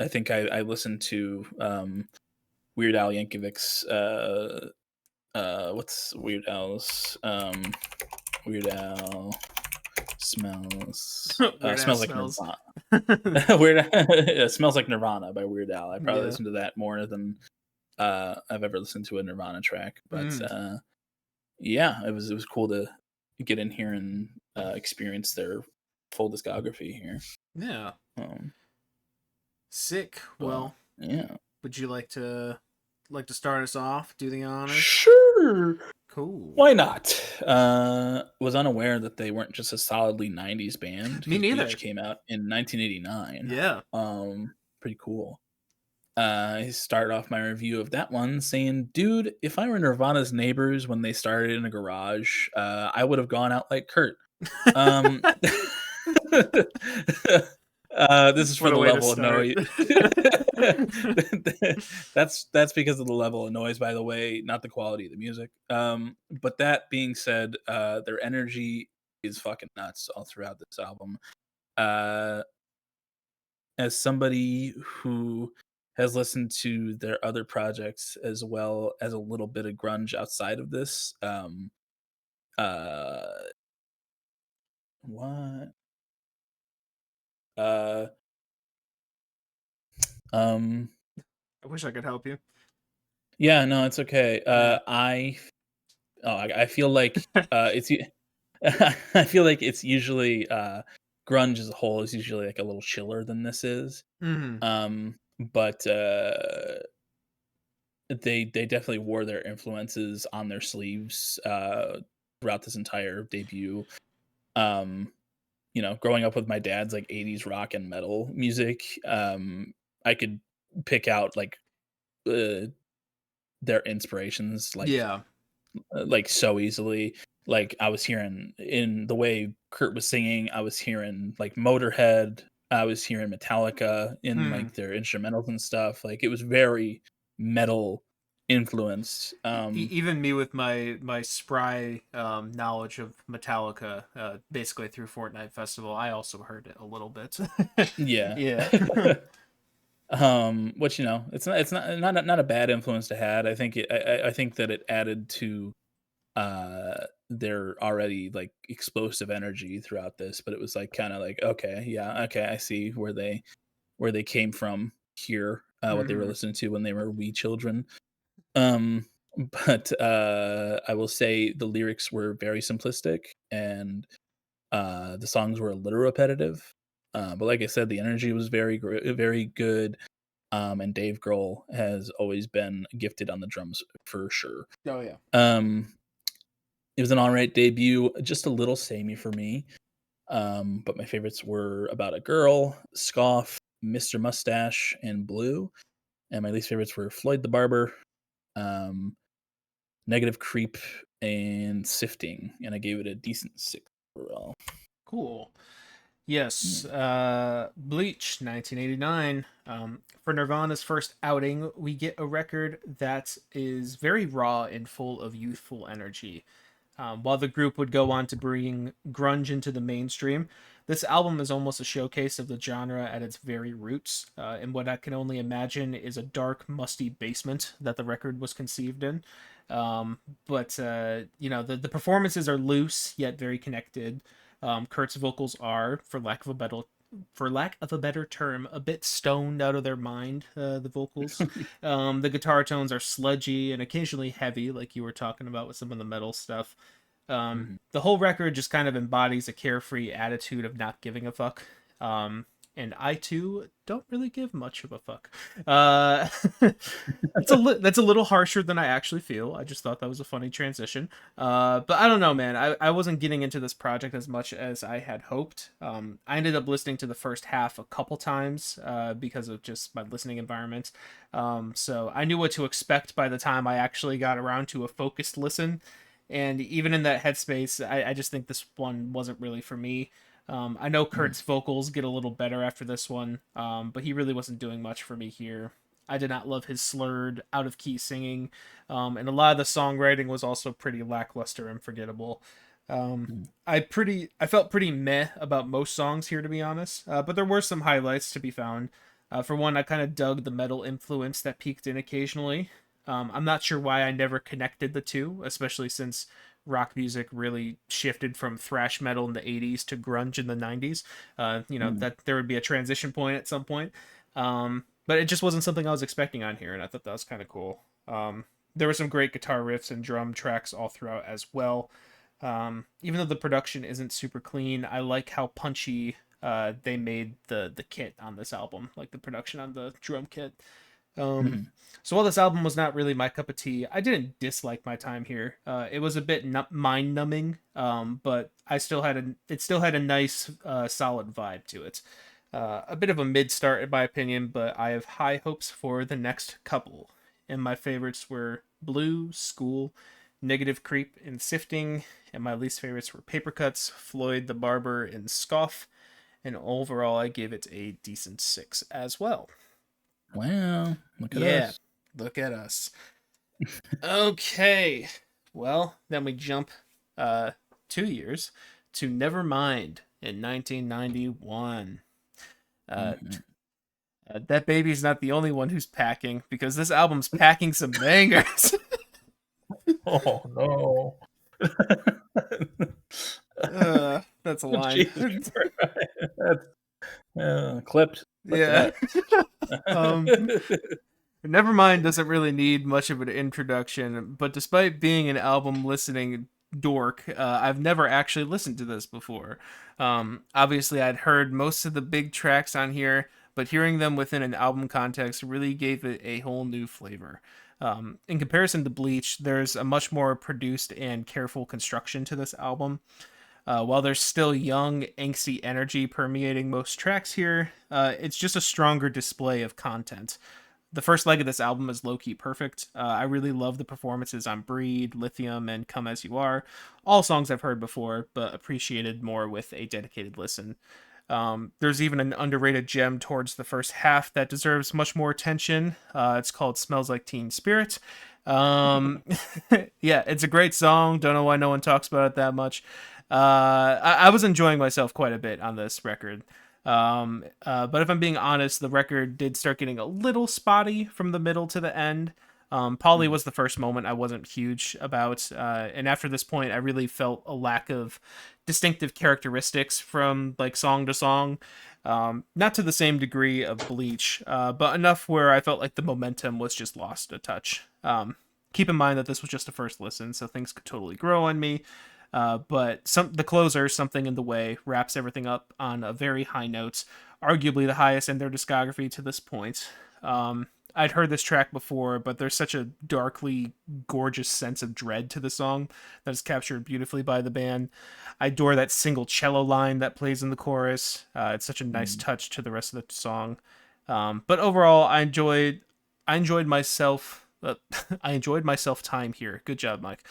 B: I think I listened to Weird Al Yankovic's what's Weird Al's Weird Al
A: Weird ass
B: smells like
A: smells.
B: Nirvana. Weird it smells like Nirvana by Weird Al. I probably
A: Yeah.
B: listened to that more than I've ever listened to a Nirvana track, but
A: Mm.
B: yeah, it was cool to get in here and experience their full discography here.
A: Yeah.
B: Um,
A: Sick.
B: but
A: Well,
B: yeah,
A: would you like to start us off? Do the honors.
B: sure.
A: Cool.
B: Why not? Was unaware that they weren't just a solidly '90s band
A: Me
B: because Bleach
A: neither.
B: came out in 1989.
A: Yeah.
B: Pretty cool. I started off my review of that one saying, "Dude, if I were Nirvana's neighbors when they started in a garage, I would have gone out like Kurt." Um, this is for
A: What a
B: the
A: way to
B: level of
A: start.
B: noise. That's because of the level of noise, by the way, not the quality of the music. But that being said, their energy is fucking nuts all throughout this album. Uh, as somebody who has listened to their other projects as well as a little bit of grunge outside of this, uh, what? Uh, um,
A: I wish I could help you.
B: yeah, no, it's okay.
A: Yeah.
B: I feel like I feel like it's usually grunge as a whole is usually like a little chiller than this is.
A: Hmm.
B: But they definitely wore their influences on their sleeves throughout this entire debut. Um, growing up with my dad's like 80s rock and metal music, I could pick out like uh, their inspirations
A: Yeah.
B: like so easily. Like I was hearing in the way Kurt was singing, I was hearing like Motorhead, I was hearing Metallica in
A: Mm.
B: like their instrumentals and stuff. Like it was very metal influenced.
A: Even me with my spry knowledge of Metallica, basically through Fortnite Festival, I also heard it a little bit.
B: Yeah.
A: Yeah.
B: Which it's not a bad influence to have. I think that it added to their already like explosive energy throughout this, but it was like kind of like okay, yeah, okay, I see where they came from here, what they were
A: Hmm.
B: listening to when they were wee children. um but I will say the lyrics were very simplistic, and the songs were a little repetitive, but like I said, the energy was very good. And Dave Grohl has always been gifted on the drums for sure.
A: Oh yeah.
B: um it was an alright debut, just a little samey for me. But my favorites were About a Girl, Scoff, Mr. Mustache, and Blue. And my least favorites were Floyd the Barber, um, Negative Creep, and Sifting. And I gave it a decent 6 overall.
A: Cool.
B: Yeah.
A: Yes, Bleach, 1989. For Nirvana's first outing, we get a record that is very raw and full of youthful energy. While the group would go on to bring grunge into the mainstream, this album is almost a showcase of the genre at its very roots, and what I can only imagine is a dark, musty basement that the record was conceived in. But the performances are loose yet very connected. Kurt's vocals are, for lack of a better term, a bit stoned out of their mind. The vocals, the guitar tones are sludgy and occasionally heavy, like you were talking about with some of the metal stuff.
B: Mhm.
A: The whole record just kind of embodies a carefree attitude of not giving a fuck. Um, and I too don't really give much of a fuck. Uh, that's a little harsher than I actually feel. I just thought that was a funny transition. But I don't know, man. I wasn't getting into this project as much as I had hoped. I ended up listening to the first half a couple times because of just my listening environment. So I knew what to expect by the time I actually got around to a focused listen. And even in that headspace, I just think this one wasn't really for me. I know
B: Mhm.
A: Kurt's vocals get a little better after this one, but he really wasn't doing much for me here. I did not love his slurred, out of key singing, and a lot of the songwriting was also pretty lackluster and forgettable. Um,
B: Mm.
A: I felt pretty meh about most songs here, to be honest. But there were some highlights to be found. For one, I kind of dug the metal influence that peeked in occasionally. I'm not sure why I never connected the two, especially since rock music really shifted from thrash metal in the 80s to grunge in the 90s.
B: Mm.
A: That there would be a transition point at some point. But it just wasn't something I was expecting on here, and I thought that was kind of cool. There were some great guitar riffs and drum tracks all throughout as well. Even though the production isn't super clean, I like how punchy they made the kit on this album, like the production on the drum kit. Um,
B: Mm.
A: so while this album was not really my cup of tea, I didn't dislike my time here. It was a bit mind numbing, but it still had a nice, solid vibe to it. A bit of a mid start in my opinion, but I have high hopes for the next couple. And my favorites were Blue, School, Negative Creep, and Sifting. And my least favorites were Paper Cuts, Floyd the Barber, and Scoff. And overall, I gave it a decent 6 as well.
B: Wow, look at
A: Yeah,
B: us.
A: look at us. Okay. Well, then we jump 2 years to Nevermind in 1991. Uh,
B: Mhm.
A: that baby's not the only one who's packing because this album's packing some bangers.
B: Oh no.
A: That's a line.
B: Jesus Christ. Clipped. Clip
A: Yeah.
B: that.
A: um, Nevermind doesn't really need much of an introduction, but despite being an album listening dork, I've never actually listened to this before. Obviously, I'd heard most of the big tracks on here, but hearing them within an album context really gave it a whole new flavor. In comparison to Bleach, there's a much more produced and careful construction to this album. While there's still young, angsty energy permeating most tracks here, it's just a stronger display of content. The first leg of this album is low key perfect. I really love the performances on Breed, Lithium, and Come As You Are. All songs I've heard before, but appreciated more with a dedicated listen. There's even an underrated gem towards the first half that deserves much more attention. It's called Smells Like Teen Spirit. Um, yeah, it's a great song. Don't know why no one talks about it that much. I was enjoying myself quite a bit on this record. But if I'm being honest, the record did start getting a little spotty from the middle to the end. Polly
B: Mm.
A: was the first moment I wasn't huge about, and after this point, I really felt a lack of distinctive characteristics from like song to song. Not to the same degree of Bleach, but enough where I felt like the momentum was just lost a touch. Keep in mind that this was just a first listen, so things could totally grow on me. But the closer, Something in the Way, wraps everything up on a very high note, arguably the highest in their discography to this point. I'd heard this track before, but there's such a darkly gorgeous sense of dread to the song that is captured beautifully by the band. I adore that single cello line that plays in the chorus. It's such a nice
B: Mm.
A: touch to the rest of the song. But overall, I enjoyed myself. I enjoyed myself time here. Good job, Mike.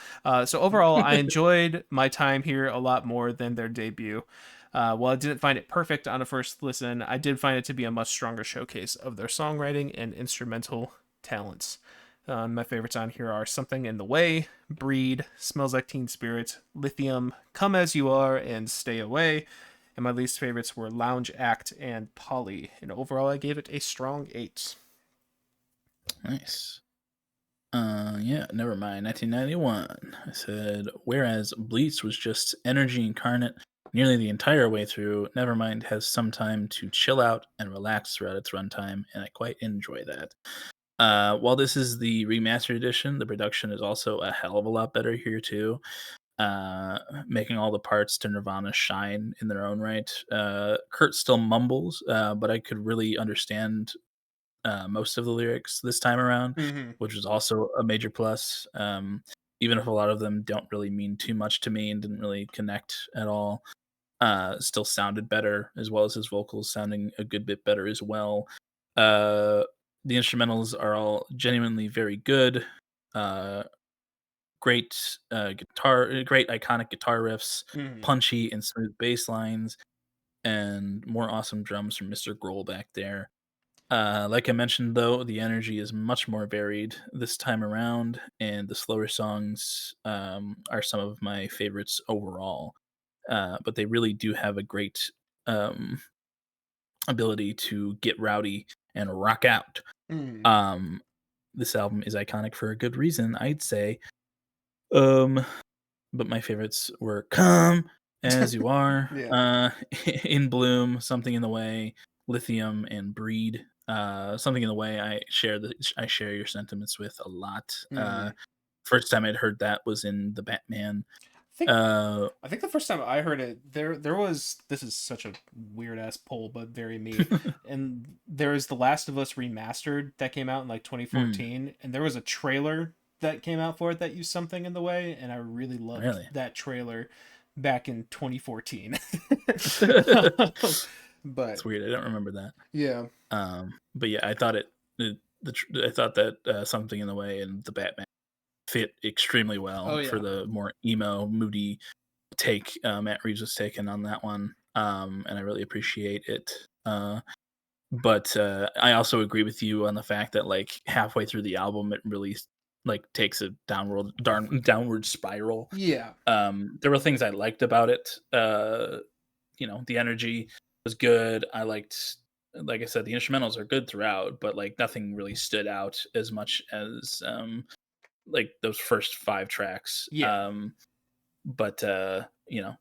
A: So overall, I enjoyed my time here a lot more than their debut. While I didn't find it perfect on a first listen, I did find it to be a much stronger showcase of their songwriting and instrumental talents. My favorites on here are Something in the Way, Breed, Smells Like Teen Spirit, Lithium, Come As You Are, and Stay Away. And my least favorites were Lounge Act and Polly. And overall, I gave it a strong 8.
B: Nice. Yeah, never mind. 1991. I said, whereas Bleach was just energy incarnate nearly the entire way through, Nevermind has some time to chill out and relax throughout its runtime, and I quite enjoy that. While this is the remastered edition, the production is also a hell of a lot better here too, uh, making all the parts to Nirvana shine in their own right. Kurt still mumbles, but I could really understand most of the lyrics this time around,
A: Mm-hmm.
B: which was also a major plus. Even if a lot of them don't really mean too much to me and didn't really connect at all, still sounded better, as well as his vocals sounding a good bit better as well. Uh, the instrumentals are all genuinely very good. Uh, great great iconic guitar riffs,
A: Mm-hmm.
B: punchy and smooth bass lines, and more awesome drums from Mr. Grohl back there. Like I mentioned, though, the energy is much more varied this time around, and the slower songs are some of my favorites overall. But they really do have a great um, ability to get rowdy and rock out.
A: Mm.
B: Um, this album is iconic for a good reason, I'd say. Um, but my favorites were "Come as You Are,"
A: Yeah.
B: "In Bloom," "Something in the Way," "Lithium," and "Breed." "Something in the Way," I share your sentiments with a lot.
A: Hmm.
B: First time I'd heard that was in the Batman.
A: I think
B: Uh,
A: I think the first time I heard it, there was, this is such a weird ass poll, but very me. And there is The Last of Us remastered that came out in like
B: mm,
A: 2014, and there was a trailer that came out for it that used Something in the Way, and I really loved
B: really?
A: that trailer back in 2014.
B: It's
A: But
B: weird. I don't remember that.
A: yeah.
B: But yeah, I thought I thought that "Something in the Way" and the Batman fit extremely
A: Oh
B: well for
A: yeah.
B: the more emo, moody take Matt Reeves was taking on that one, and I really appreciate it. But I also agree with you on the fact that like halfway through the album, it really like takes a downward spiral.
A: Yeah.
B: There were things I liked about it. The energy was good. I liked, like I said, the instrumentals are good throughout, but like nothing really stood out as much as like those first 5 tracks.
A: Yeah.
B: But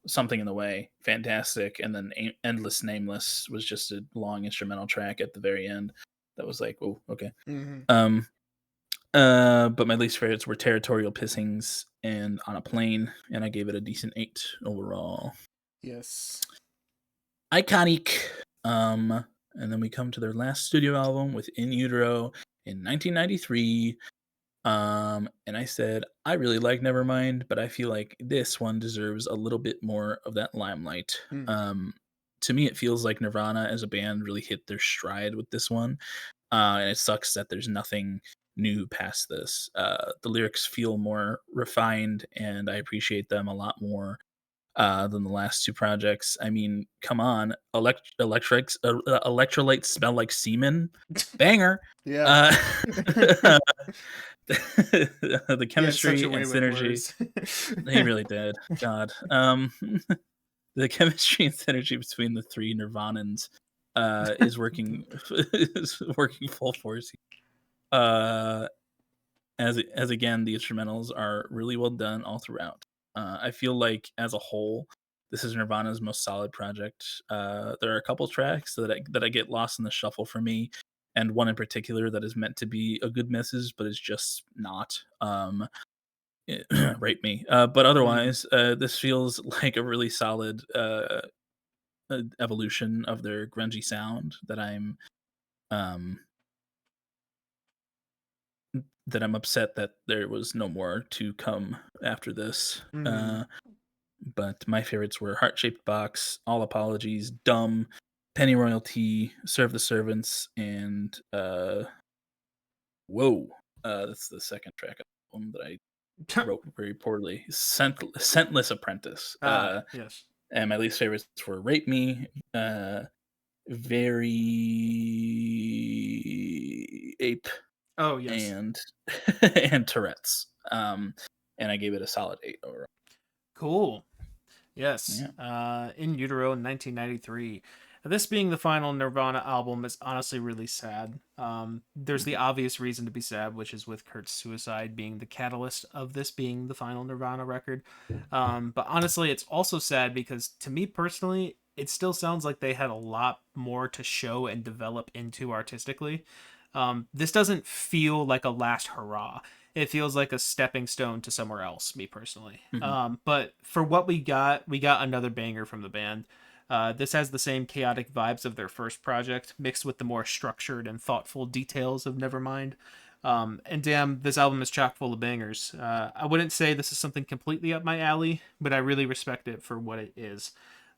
B: Something in the Way, fantastic, and then Endless Nameless was just a long instrumental track at the very end that was like, oh, okay.
A: Hmm.
B: um but my least favorites were Territorial Pissings and On a Plane, and I gave it a decent 8 overall.
A: Yes.
B: Iconic. And then we come to their last studio album with In Utero in 1993. And I said, I really like Nevermind, but I feel like this one deserves a little bit more of that limelight.
A: Hmm.
B: To me, it feels like Nirvana as a band really hit their stride with this one. And it sucks that there's nothing new past this. The lyrics feel more refined, and I appreciate them a lot more than the last 2 projects. I mean, come on, electrolytes smell like semen, banger.
A: Yeah.
B: Uh, the
A: He had such a
B: chemistry
A: way
B: and
A: with
B: synergy,
A: words.
B: he really did. God, the chemistry and synergy between the 3 Nirvanans is working is working full force. Uh, as again, the instrumentals are really well done all throughout. I feel like as a whole, this is Nirvana's most solid project. There are a couple tracks that I get lost in the shuffle for me, and one in particular that is meant to be a good message, but is just not. Rate me. But
A: Mm.
B: otherwise, this feels like a really solid evolution of their grungy sound um, that I'm upset that there was no more to come after this.
A: Mm.
B: But my favorites were Heart Shaped Box, All Apologies, Dumb, Penny Royalty, Serve the Servants, and Whoa. That's the second track of the album that I wrote very poorly. Scentless Apprentice.
A: Ah, yes.
B: And my least favorites were Rape Me, Very Ape,
A: Oh, yes.
B: and and Tourette's. And I gave it a solid 8 overall.
A: Cool. Yes.
B: Yeah.
A: In Utero in 1993. This being the final Nirvana album is honestly really sad. There's the obvious reason to be sad, which is with Kurt's suicide being the catalyst of this being the final Nirvana record. But honestly, it's also sad because to me personally, it still sounds like they had a lot more to show and develop into artistically. This doesn't feel like a last hurrah. It feels like a stepping stone to somewhere else, me personally.
B: Mhm.
A: But for what we got another banger from the band. This has the same chaotic vibes of their first project, mixed with the more structured and thoughtful details of Nevermind. And damn, this album is chock full of bangers. I wouldn't say this is something completely up my alley, but I really respect it for what it is.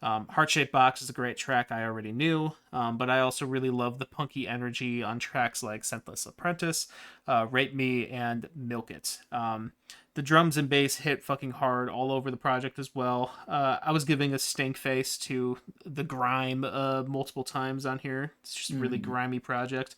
A: Heart Shaped Box is a great track I already knew, but I also really love the punky energy on tracks like Scentless Apprentice, Rape Me, and Milk It. The drums and bass hit fucking hard all over the project as well. I was giving a stink face to the grime multiple times on here. It's just a really grimy project.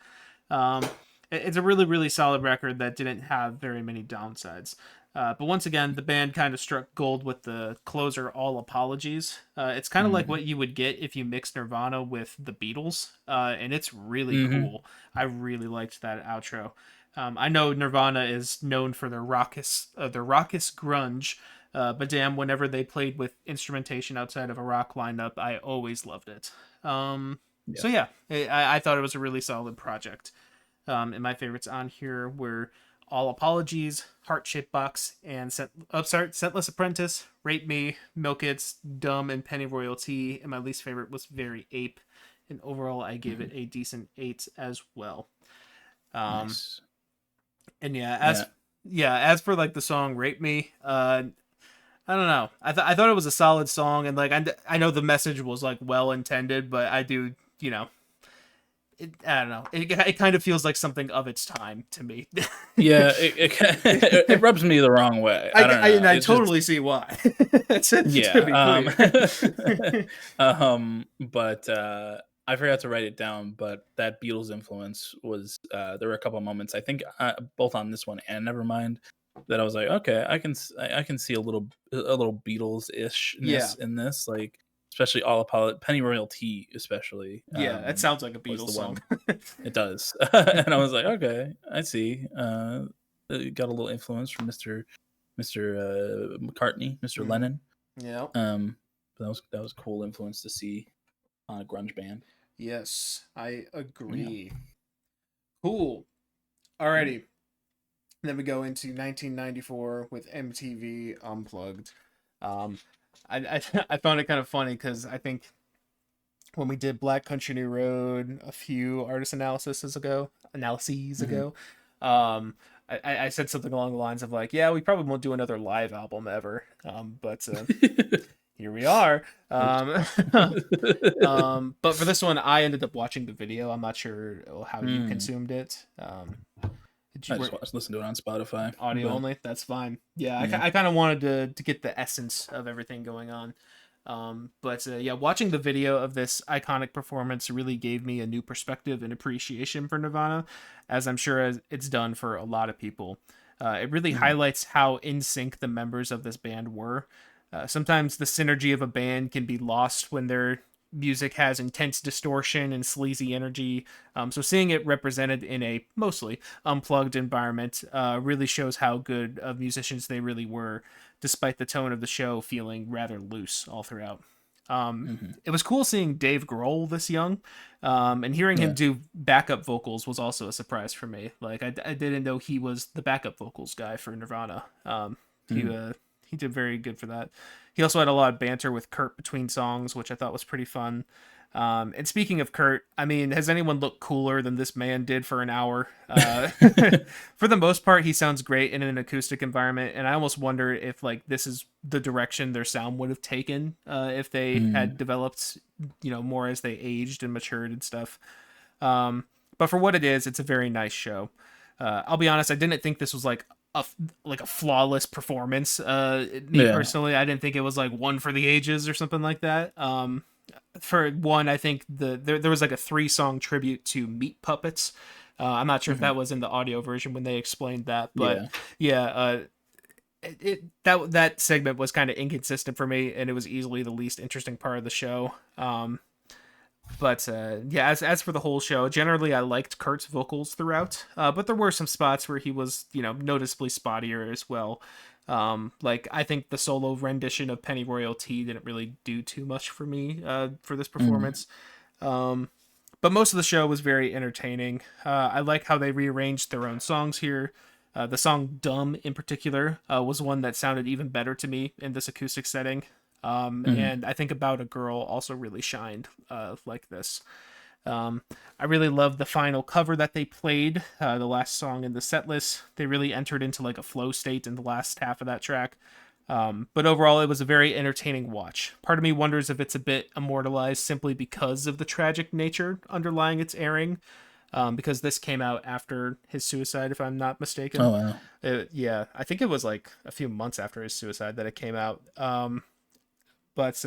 A: It's a really, really solid record that didn't have very many downsides. But once again, the band kind of struck gold with the closer All Apologies. It's kind of like what you would get if you mixed Nirvana with the Beatles, and it's really cool. I really liked that outro. I know Nirvana is known for their raucous grunge, but damn, whenever they played with instrumentation outside of a rock lineup, I always loved it. So yeah, I thought it was a really solid project. And my favorites on here were All Apologies, Heart Shaped Box, and Scentless Apprentice, Rape Me, Milk It's, Dumb, and Pennyroyal Tea. And my least favorite was Very Ape. And overall, I gave it a decent 8 as well.
B: Nice.
A: And as for like the song Rape Me, I don't know. I thought it was a solid song, and like I know the message was like well intended, but I do, I don't know. It kind of feels like something of its time to me.
B: Yeah, it rubs me the wrong way. I don't know.
A: I totally see why.
B: But I forgot to write it down. But that Beatles influence was there were a couple of moments I think both on this one and Nevermind that I was like, okay, I can see a little Beatles-ishness in this, like. Especially Pennyroyal Tea, especially.
A: Yeah, it sounds like a Beatles song.
B: It does. And I was like, okay, I see. It got a little influence from Mr. McCartney, Mr. Lennon.
A: Yeah.
B: But that was a cool influence to see on a grunge band.
A: Yes, I agree. Yeah. Cool. Alrighty. Then we go into 1994 with MTV Unplugged. I found it kind of funny because I think when we did Black Country New Road a few artist analyses ago, I said something along the lines of like, yeah, we probably won't do another live album ever, but here we are. But for this one, I ended up watching the video. I'm not sure how you consumed it.
B: I just listen to it on Spotify.
A: Audio only? That's fine. Yeah, I kind of wanted to get the essence of everything going on. But watching the video of this iconic performance really gave me a new perspective and appreciation for Nirvana, as I'm sure it's done for a lot of people. It really highlights how in sync the members of this band were. Sometimes the synergy of a band can be lost when their music has intense distortion and sleazy energy. So seeing it represented in a mostly unplugged environment really shows how good of musicians they really were, despite the tone of the show feeling rather loose all throughout. It was cool seeing Dave Grohl this young, and hearing him do backup vocals was also a surprise for me. Like I didn't know he was the backup vocals guy for Nirvana. He did very good for that. He also had a lot of banter with Kurt between songs, which I thought was pretty fun. And speaking of Kurt, I mean, has anyone looked cooler than this man did for an hour? For the most part, he sounds great in an acoustic environment, and I almost wonder if like this is the direction their sound would have taken if they had developed, more as they aged and matured and stuff. But for what it is, it's a very nice show. I'll be honest, I didn't think this was like a flawless performance. Personally, I didn't think it was like one for the ages or something like that. For one, I think there was like a 3-song tribute to Meat Puppets. I'm not sure if that was in the audio version when they explained that, but that segment was kind of inconsistent for me, and it was easily the least interesting part of the show. But as for the whole show, generally I liked Kurt's vocals throughout, but there were some spots where he was, noticeably spottier as well. Like I think the solo rendition of Pennyroyal Tea didn't really do too much for me for this performance. But most of the show was very entertaining. I like how they rearranged their own songs here. The song Dumb in particular was one that sounded even better to me in this acoustic setting. And I think About a Girl also really shined like this. I really loved the final cover that they played, the last song in the set list. They really entered into like a flow state in the last half of that track. But overall, it was a very entertaining watch. Part of me wonders if it's a bit immortalized simply because of the tragic nature underlying its airing, because this came out after his suicide, if I'm not mistaken.
B: Oh wow.
A: Yeah, I think it was like a few months after his suicide that it came out. But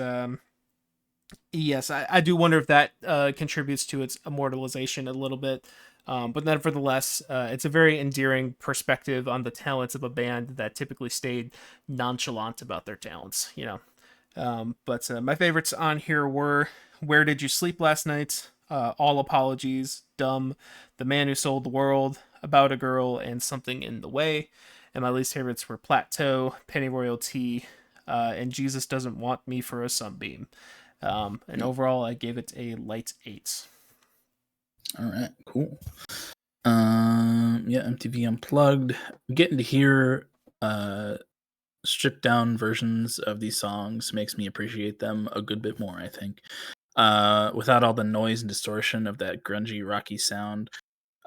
A: yes, I do wonder if that contributes to its immortalization a little bit. But nevertheless, it's a very endearing perspective on the talents of a band that typically stayed nonchalant about their talents, you know. But my favorites on here were Where Did You Sleep Last Night, All Apologies, Dumb, The Man Who Sold the World, About a Girl, and Something in the Way. And my least favorites were Plateau, Pennyroyal Tea, and Jesus Doesn't Want Me for a Sunbeam. And overall, I gave it a light 8.
B: All right, cool. Yeah, MTV Unplugged. Getting to hear stripped down versions of these songs makes me appreciate them a good bit more, I think. Without all the noise and distortion of that grungy, rocky sound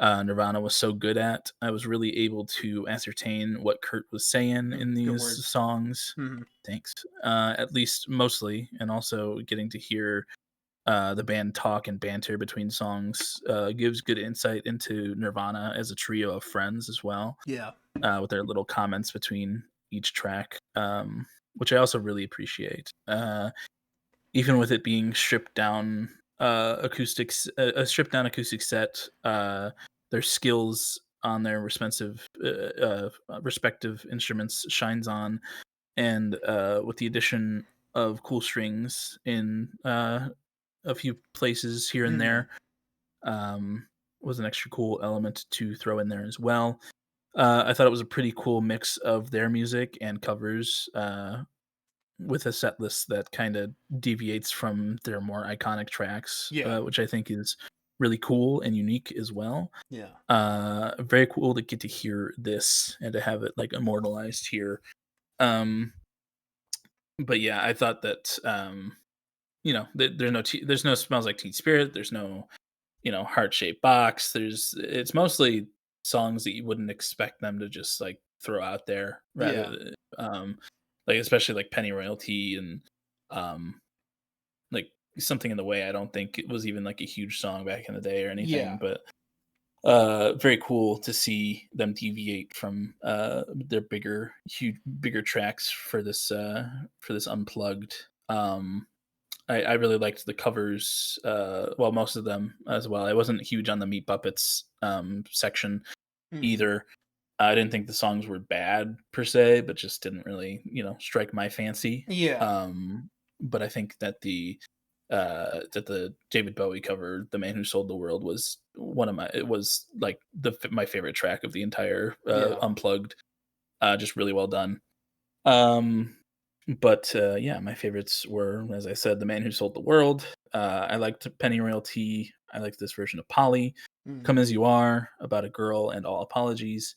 B: Nirvana was so good at, I was really able to ascertain what Kurt was saying in
A: Good
B: these
A: words.
B: songs.
A: Mm-hmm.
B: Thanks. At least mostly, and also getting to hear the band talk and banter between songs gives good insight into Nirvana as a trio of friends as well,
A: Yeah.
B: with their little comments between each track, which I also really appreciate. Even with it being stripped down acoustics, a stripped down acoustic set, their skills on their respective instruments shines on, and with the addition of cool strings in a few places here and
A: Mm-hmm.
B: there, um, was an extra cool element to throw in there as well. I thought it was a pretty cool mix of their music and covers, with a set list that kind of deviates from their more iconic tracks,
A: Yeah.
B: which I think is really cool and unique as well.
A: Yeah.
B: Very cool to get to hear this and to have it like immortalized here. Um, but yeah, I thought that there's no smells like Teen Spirit. There's no heart shaped box. It's mostly songs that you wouldn't expect them to just like throw out there
A: Yeah.
B: rather like especially like Penny Royalty and um like something in the way. I don't think it was even like a huge song back in the day or anything,
A: Yeah.
B: but very cool to see them deviate from their bigger tracks for this unplugged. I really liked the covers, well, most of them as well. I wasn't huge on the Meat Puppets section
A: Mm-hmm.
B: either. I didn't think the songs were bad per se, but just didn't really, strike my fancy.
A: Yeah.
B: But I think that the David Bowie cover, "The Man Who Sold the World," was it was like my favorite track of the entire
A: Yeah.
B: unplugged. Just really well done. Um, but yeah, my favorites were, as I said, "The Man Who Sold the World." I liked Pennyroyal Tea. I liked this version of Polly.
A: Mm-hmm.
B: "Come As You Are," "About a Girl," and "All Apologies."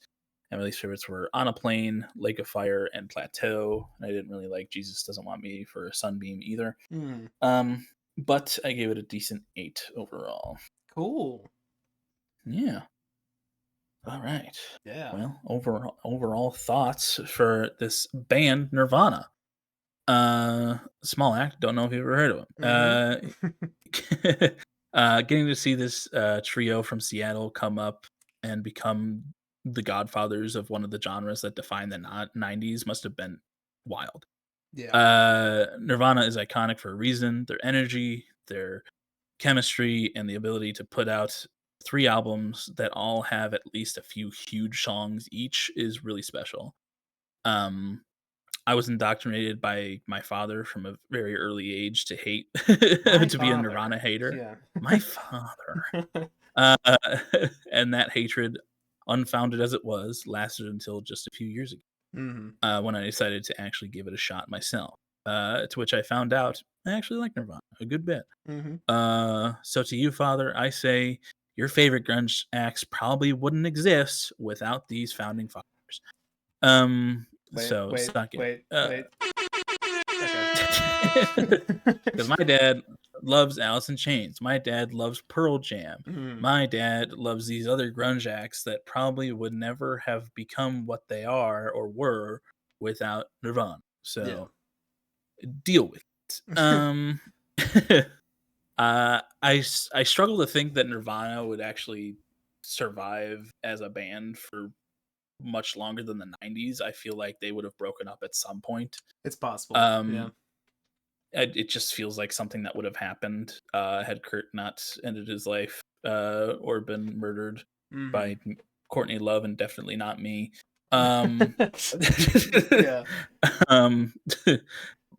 B: And my least favorites were "On a Plane," "Lake of Fire," and "Plateau." And I didn't really like "Jesus Doesn't Want Me for a Sunbeam" either.
A: Mm-hmm.
B: Um, but I gave it a decent 8 overall.
A: Cool.
B: Yeah. All right.
A: Yeah.
B: Well, overall thoughts for this band Nirvana. Small act. Don't know if you've ever heard of
A: Mm-hmm.
B: them. Getting to see this trio from Seattle come up and become the godfathers of one of the genres that define the 90s must have been wild.
A: Yeah.
B: Nirvana is iconic for a reason. Their energy, their chemistry, and the ability to put out 3 albums that all have at least a few huge songs each is really special. Um, I was indoctrinated by my father from a very early age to hate
A: My
B: to be a
A: father.
B: Nirvana hater.
A: Yeah.
B: My father. Uh, and that hatred, unfounded as it was, lasted until just a few years ago,
A: Mm-hmm.
B: when I decided to actually give it a shot myself. To which I found out I actually like Nirvana a good bit.
A: Mm-hmm.
B: So to you, Father, I say your favorite grunge acts probably wouldn't exist without these founding fathers.
A: Wait.
B: So
A: Wait.
B: suck it.
A: Wait. Wait. Okay.
B: Because my dad loves Alice in Chains. My dad loves Pearl Jam.
A: Mm-hmm.
B: My dad loves these other grunge acts that probably would never have become what they are or were without Nirvana. So deal with it. I struggle to think that Nirvana would actually survive as a band for much longer than the 90s. I feel like they would have broken up at some point.
A: It's possible. Yeah.
B: Um, it just feels like something that would have happened had Kurt not ended his life or been murdered by Courtney Love, and definitely not me.
A: Yeah.
B: um,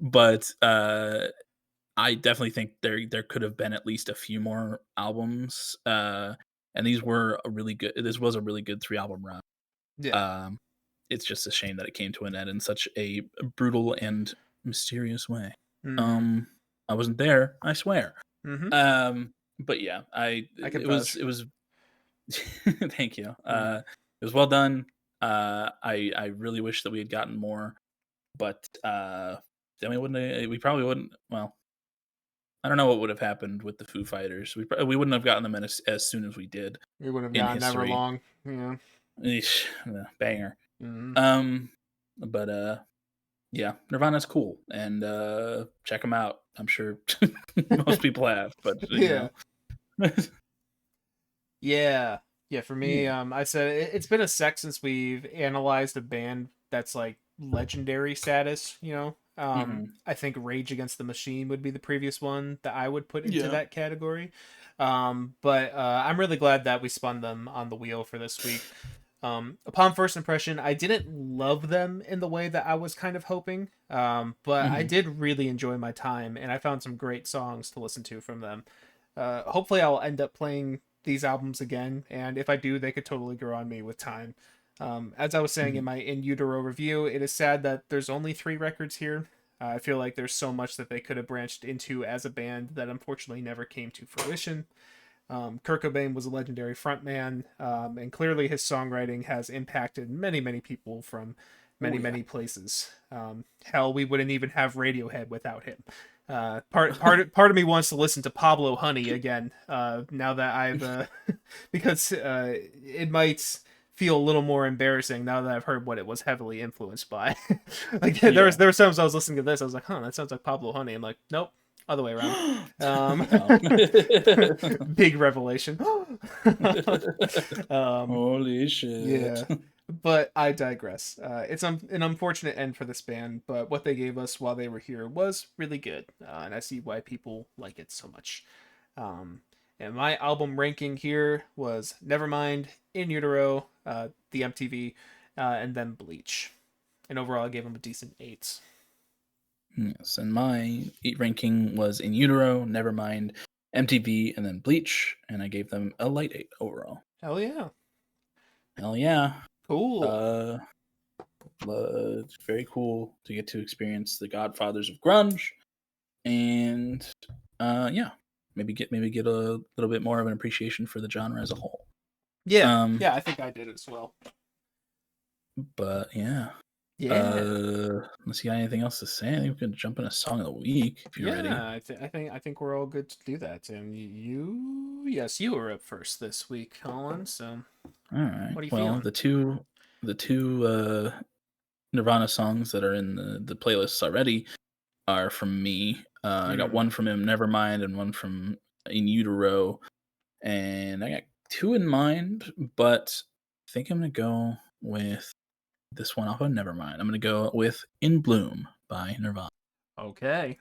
B: but I definitely think there could have been at least a few more albums, and these were a really good. This was a really good 3-album run.
A: Yeah.
B: It's just a shame that it came to an end in such a brutal and mysterious way. I wasn't there, I swear. But yeah,
A: I
B: it
A: confess.
B: was thank you. It was well done. I really wish that we had gotten more, but then we probably wouldn't. Well, I don't know what would have happened with the Foo Fighters. We wouldn't have gotten them in as soon as we did
A: We would have
B: in
A: gone never
B: history.
A: long. Yeah.
B: Eesh, banger. But yeah, Nirvana's cool, and check them out. I'm sure most people have, but
A: Yeah.
B: know.
A: Yeah. Yeah, for me,
B: Yeah.
A: I said it's been a sec since we've analyzed a band that's like legendary status, you know. I think Rage Against the Machine would be the previous one that I would put into
B: Yeah.
A: that category. But I'm really glad that we spun them on the wheel for this week. Upon first impression, I didn't love them in the way that I was kind of hoping. But I did really enjoy my time, and I found some great songs to listen to from them. Hopefully I'll end up playing these albums again, and if I do, they could totally grow on me with time. As I was saying in my In Utero review, it is sad that there's only 3 records here. I feel like there's so much that they could have branched into as a band that unfortunately never came to fruition. Kurt Cobain was a legendary frontman, and clearly his songwriting has impacted many, many people from many places. Hell, we wouldn't even have Radiohead without him. Part of me wants to listen to Pablo Honey again. Now that I've because it might feel a little more embarrassing now that I've heard what it was heavily influenced by. Like there were times I was listening to this, I was like, huh, that sounds like Pablo Honey. I'm like, nope, other way around. Big revelation.
B: Holy shit.
A: Yeah. But I digress. It's an unfortunate end for this band, but what they gave us while they were here was really good, and I see why people like it so much. And my album ranking here was Nevermind, In Utero, the MTV, and then Bleach. And overall, I gave them a decent 8.
B: Yes, and my ranking was In Utero, Nevermind, MTV, and then Bleach, and I gave them a light 8 overall.
A: Hell yeah.
B: Hell yeah.
A: Cool.
B: It's very cool to get to experience the Godfathers of grunge, and yeah, maybe get a little bit more of an appreciation for the genre as a whole.
A: Yeah, I think I did as well.
B: But yeah. Unless you got anything else to say, I think we can jump in a song of the week if you're ready.
A: I think we're all good to do that. And you were up first this week, Colin. So,
B: all right.
A: What are you
B: feeling? The two Nirvana songs that are in the playlists already are from me. I got one from him, Nevermind, and one from In Utero, and I got 2 in mind, but I think I'm gonna go with this one off of Nevermind. I'm gonna go with In Bloom by Nirvana.
A: Okay.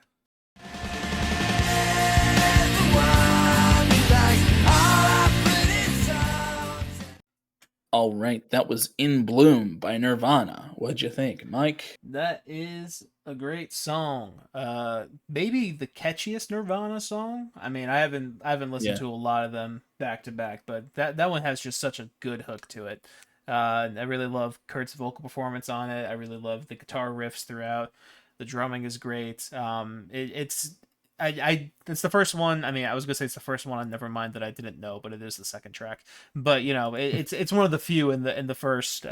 B: All right, that was In Bloom by Nirvana. What'd you think, Mike?
A: That is a great song. Maybe the catchiest Nirvana song. I mean, I haven't listened to a lot of them back to back, but that one has just such a good hook to it. I really love Kurt's vocal performance on it. I really love the guitar riffs throughout. The drumming is great. It's the first one. I mean, I was gonna say it's the first one on Nevermind that I didn't know, but it is the second track. But it's one of the few in the first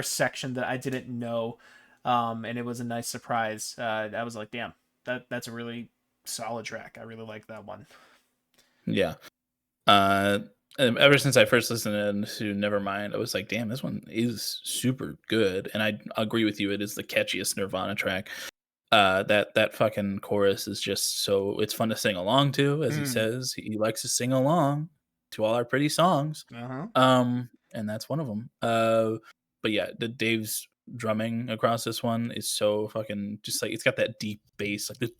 A: section that I didn't know, and it was a nice surprise. I was like, damn, that's a really solid track. I really like that one.
B: Yeah, ever since I first listened to Nevermind, I was like, damn, this one is super good. And I agree with you, it is the catchiest Nirvana track. That fucking chorus is just so it's fun to sing along to, as he says. He likes to sing along to all our pretty songs. And that's one of them. But yeah, the Dave's drumming across this one is so fucking just like it's got that deep bass, like the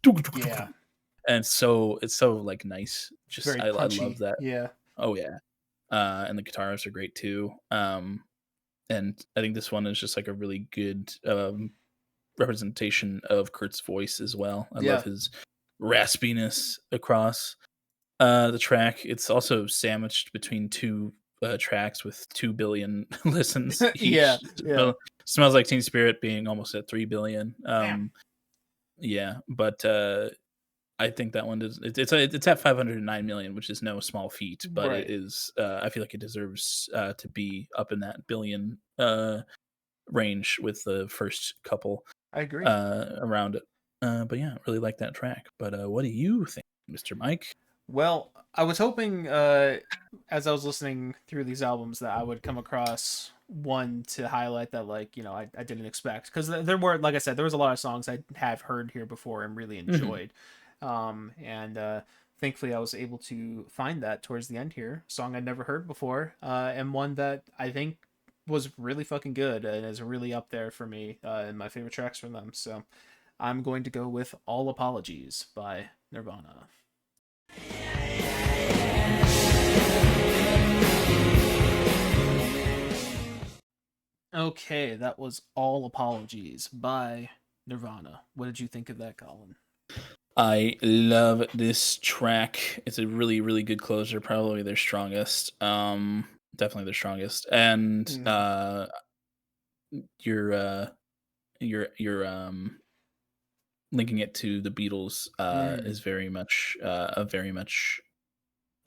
B: and it's so like nice. Just
A: Very
B: I
A: punchy.
B: love that.
A: Yeah.
B: Oh yeah. And the guitars are great too. And I think this one is just like a really good representation of Kurt's voice as well. I love his raspiness across the track. It's also sandwiched between two tracks with 2 billion listens each. Smells Like Teen Spirit being almost at 3 billion. Yeah, but I think that one is it's at 509 million, which is no small feat, but it is I feel like it deserves to be up in that billion range with the first couple.
A: I agree.
B: Around it. But yeah, really like that track. But what do you think, Mr. Mike?
A: Well, I was hoping as I was listening through these albums that I would come across one to highlight that, like, you know, I didn't expect, because there were, like I said, there was a lot of songs I have heard here before and really enjoyed. And thankfully I was able to find that towards the end here, song I'd never heard before, and one that I think was really fucking good and is really up there for me in my favorite tracks from them. So I'm going to go with All Apologies by Nirvana. Okay, that was All Apologies by Nirvana. What did you think of that, Colin?
B: I love this track. It's a really, really good closer, probably their strongest. Definitely their strongest. And you're linking it to the Beatles is very much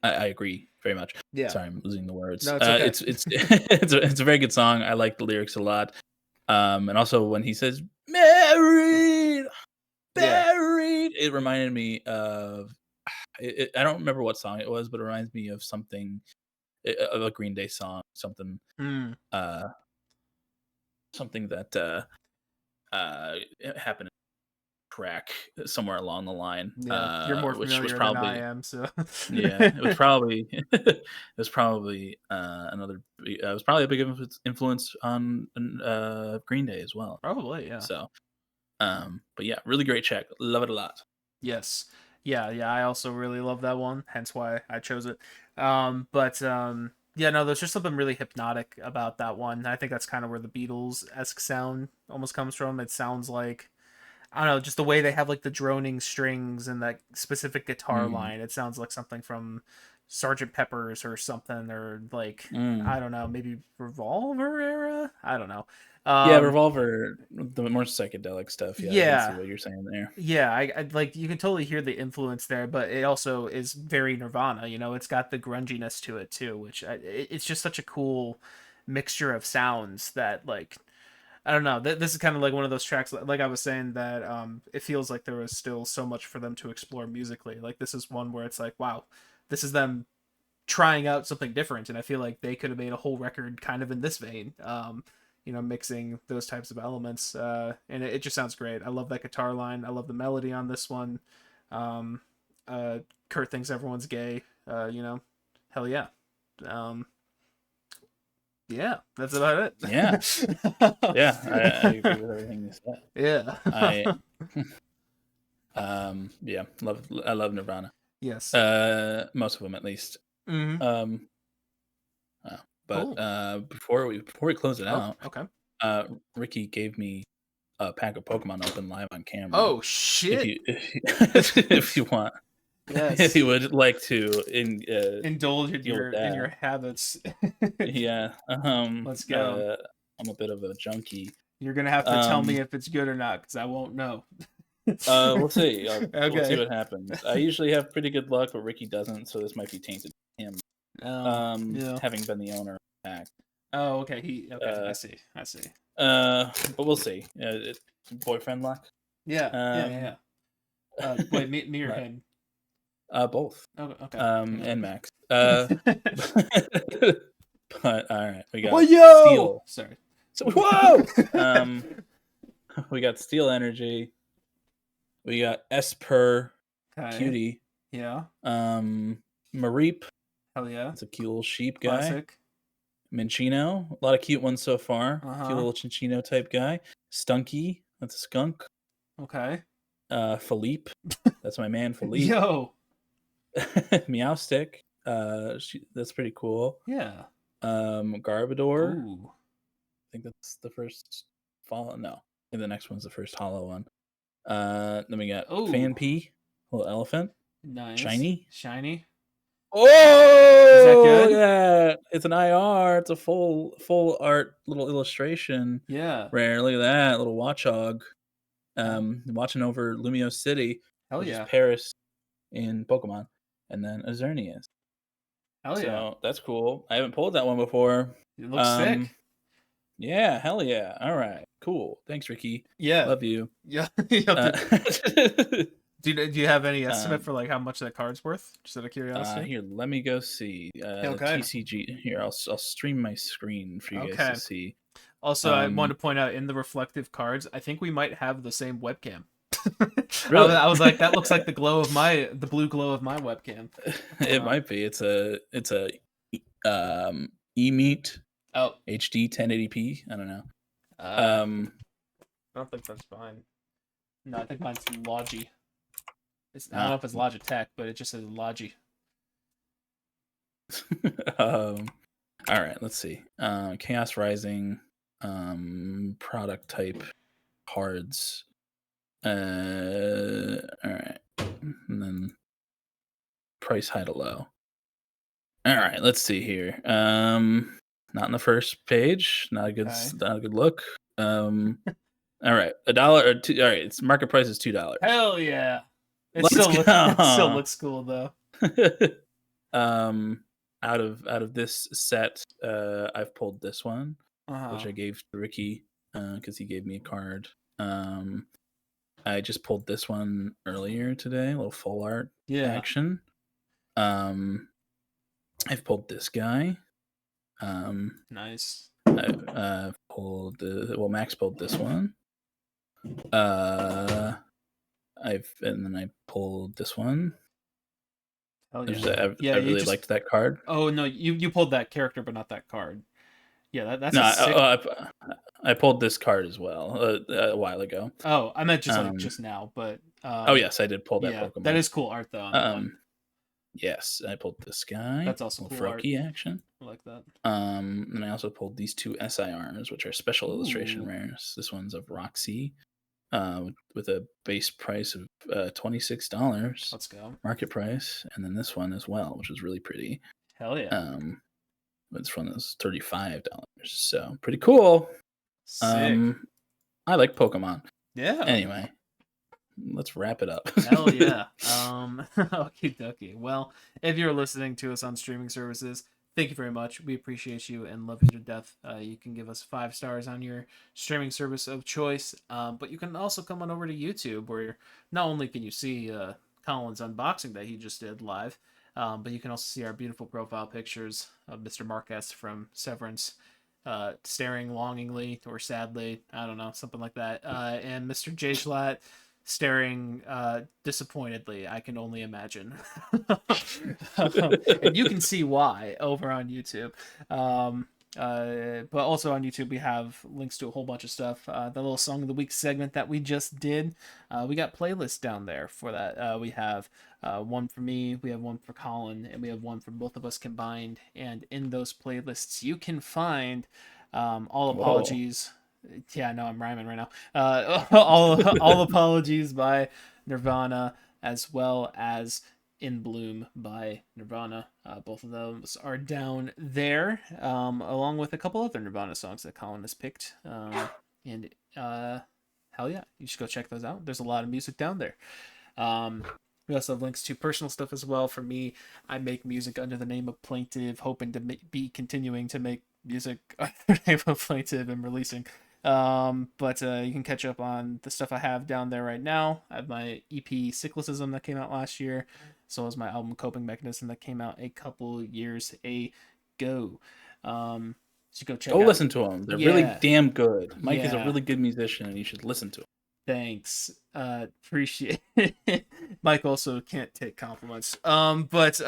B: I agree very much.
A: Yeah.
B: Sorry, I'm losing the words.
A: No, it's okay.
B: It's a very good song. I like the lyrics a lot. And also when he says married, it reminded me of I don't remember what song it was, but it reminds me of something of a Green Day song, something something that happened track somewhere along the line.
A: Yeah, you're more
B: Which was
A: familiar than I
B: probably
A: am, so
B: yeah, it was probably another. It was probably a big influence on Green Day as well.
A: Probably, yeah.
B: So, but yeah, really great track. Love it a lot.
A: Yes. Yeah, I also really love that one, hence why I chose it. Yeah, no, there's just something really hypnotic about that one. I think that's kind of where the Beatles-esque sound almost comes from. It sounds like, I don't know, just the way they have like the droning strings and that specific guitar line. It sounds like something from Sergeant Pepper's or something, or like I don't know, maybe Revolver era. I don't know.
B: Yeah, Revolver, the more psychedelic stuff. Yeah, I can see what you're saying there.
A: Yeah, I like, you can totally hear the influence there, but it also is very Nirvana. You know, it's got the grunginess to it too, which it's just such a cool mixture of sounds that, like, I don't know. This is kind of like one of those tracks, like I was saying, that it feels like there was still so much for them to explore musically. Like, this is one where it's like, wow, this is them trying out something different, and I feel like they could have made a whole record kind of in this vein. You know, mixing those types of elements, and it just sounds great. I love that guitar line. I love the melody on this one. Kurt thinks everyone's gay. You know, hell yeah. Yeah, that's about it.
B: Yeah, yeah, I agree with everything you said.
A: Yeah,
B: yeah, I love Nirvana.
A: Yes.
B: Most of them at least.
A: Mm-hmm.
B: But before we close it out,
A: okay.
B: Ricky gave me a pack of Pokemon open live on camera.
A: Oh shit!
B: If you want,
A: yes,
B: if you would like to
A: indulge in your habits.
B: Yeah.
A: Let's go.
B: I'm a bit of a junkie.
A: You're gonna have to tell me if it's good or not, because I won't know.
B: We'll see.
A: Okay.
B: We'll see what happens. I usually have pretty good luck, but Ricky doesn't, so this might be tainted to him. Having been the owner of the pack.
A: Oh, okay. I see.
B: But we'll see. Boyfriend luck.
A: Yeah. Wait, me or him?
B: Both.
A: Oh, okay.
B: And Max. But all right, we got
A: Well, yo!
B: Steel.
A: Sorry.
B: So, whoa! We got Steel Energy. We got Esper,
A: Okay.
B: Cutie.
A: Yeah.
B: Mareep.
A: Hell yeah.
B: That's a cute little sheep guy.
A: Classic.
B: Minchino. A lot of cute ones so far.
A: Uh-huh.
B: Cute little Chinchino type guy. Stunky. That's a skunk.
A: Okay.
B: Philippe. That's my man, Philippe.
A: Yo.
B: Meowstick. That's pretty cool.
A: Yeah.
B: Garbodor.
A: Ooh.
B: I think that's the first follow. No, I think the next one's the first hollow one. Then we got Fanpea, little elephant.
A: Nice.
B: Shiny.
A: Oh, is that good?
B: Yeah, it's an IR. It's a full art little illustration.
A: Yeah.
B: Rare. Look at that little watchog. Watching over Lumiose City, which is Paris in Pokemon, and then Azernius.
A: Hell yeah.
B: So that's cool. I haven't pulled that one before.
A: It looks sick.
B: Yeah, hell yeah. All right, cool. Thanks, Ricky.
A: Yeah.
B: Love you.
A: Yeah. Do you have any estimate for like how much that card's worth? Just out of curiosity.
B: Here, let me go see. TCG. Here, I'll stream my screen for you guys to see.
A: Also, I want to point out in the reflective cards, I think we might have the same webcam.
B: Really?
A: I was like, that looks like the blue glow of my webcam.
B: It might be. It's a eMeet HD 1080p. I don't know.
A: I don't think that's fine. No, I think mine's Logi. I don't know if it's Logitech, but it just says Logi.
B: All right, let's see. Chaos Rising, product type cards. All right, and then price high to low. All right, let's see here. Not in the first page. Not a good look. All right, $1 or $2. All right, its market price is $2.
A: Hell yeah! It still looks cool though.
B: Out of this set, I've pulled this one, which I gave to Ricky because he gave me a card. I just pulled this one earlier today, a little full art action. I've pulled this guy.
A: Nice.
B: I pulled Max pulled this one. I pulled this one.
A: Hell yeah.
B: I really liked that card.
A: Oh no, you pulled that character, but not that card. Yeah, that's
B: I pulled this card as well a while ago.
A: Oh, I meant just now, but
B: oh yes, I did pull that Pokemon.
A: That is cool art though.
B: Yes, I pulled this guy.
A: That's also cool art.
B: Action.
A: I like that.
B: And I also pulled these two SIRs, which are special illustration rares. This one's of Roxy, with a base price of $26.
A: Let's go.
B: Market price, and then this one as well, which is really pretty.
A: Hell yeah.
B: It's from this $35. So pretty cool.
A: Sick.
B: I like Pokemon.
A: Yeah.
B: Anyway, let's wrap it up.
A: Hell yeah. Okie dokie. Well, if you're listening to us on streaming services, thank you very much. We appreciate you and love you to death. You can give us 5 stars on your streaming service of choice, but you can also come on over to YouTube, where not only can you see Colin's unboxing that he just did live, but you can also see our beautiful profile pictures of Mr. Marquez from Severance, staring longingly or sadly, I don't know, something like that, and Mr. J. Schlatt staring disappointedly, I can only imagine. And you can see why over on YouTube. But also on YouTube we have links to a whole bunch of stuff. The little Song of the Week segment that we just did, we got playlists down there for that. We have one for me, we have one for Colin, and we have one for both of us combined. And in those playlists you can find All Apologies. Whoa. Yeah, no, I'm rhyming right now. All Apologies by Nirvana, as well as In Bloom by Nirvana. Both of those are down there, along with a couple other Nirvana songs that Colin has picked. And hell yeah, you should go check those out. There's a lot of music down there. We also have links to personal stuff as well. For me, I make music under the name of Plaintive, hoping to be continuing to make music under the name of Plaintive and releasing But you can catch up on the stuff I have down there right now. I have my EP Cyclicism that came out last year, as well as my album Coping Mechanism that came out a couple years ago. So go check
B: Go
A: out.
B: listen to them. They're really
A: Yeah,
B: damn good. Mike is a
A: yeah.
B: really good musician, and you should listen to him.
A: Thanks. Appreciate it. Mike also can't take compliments. But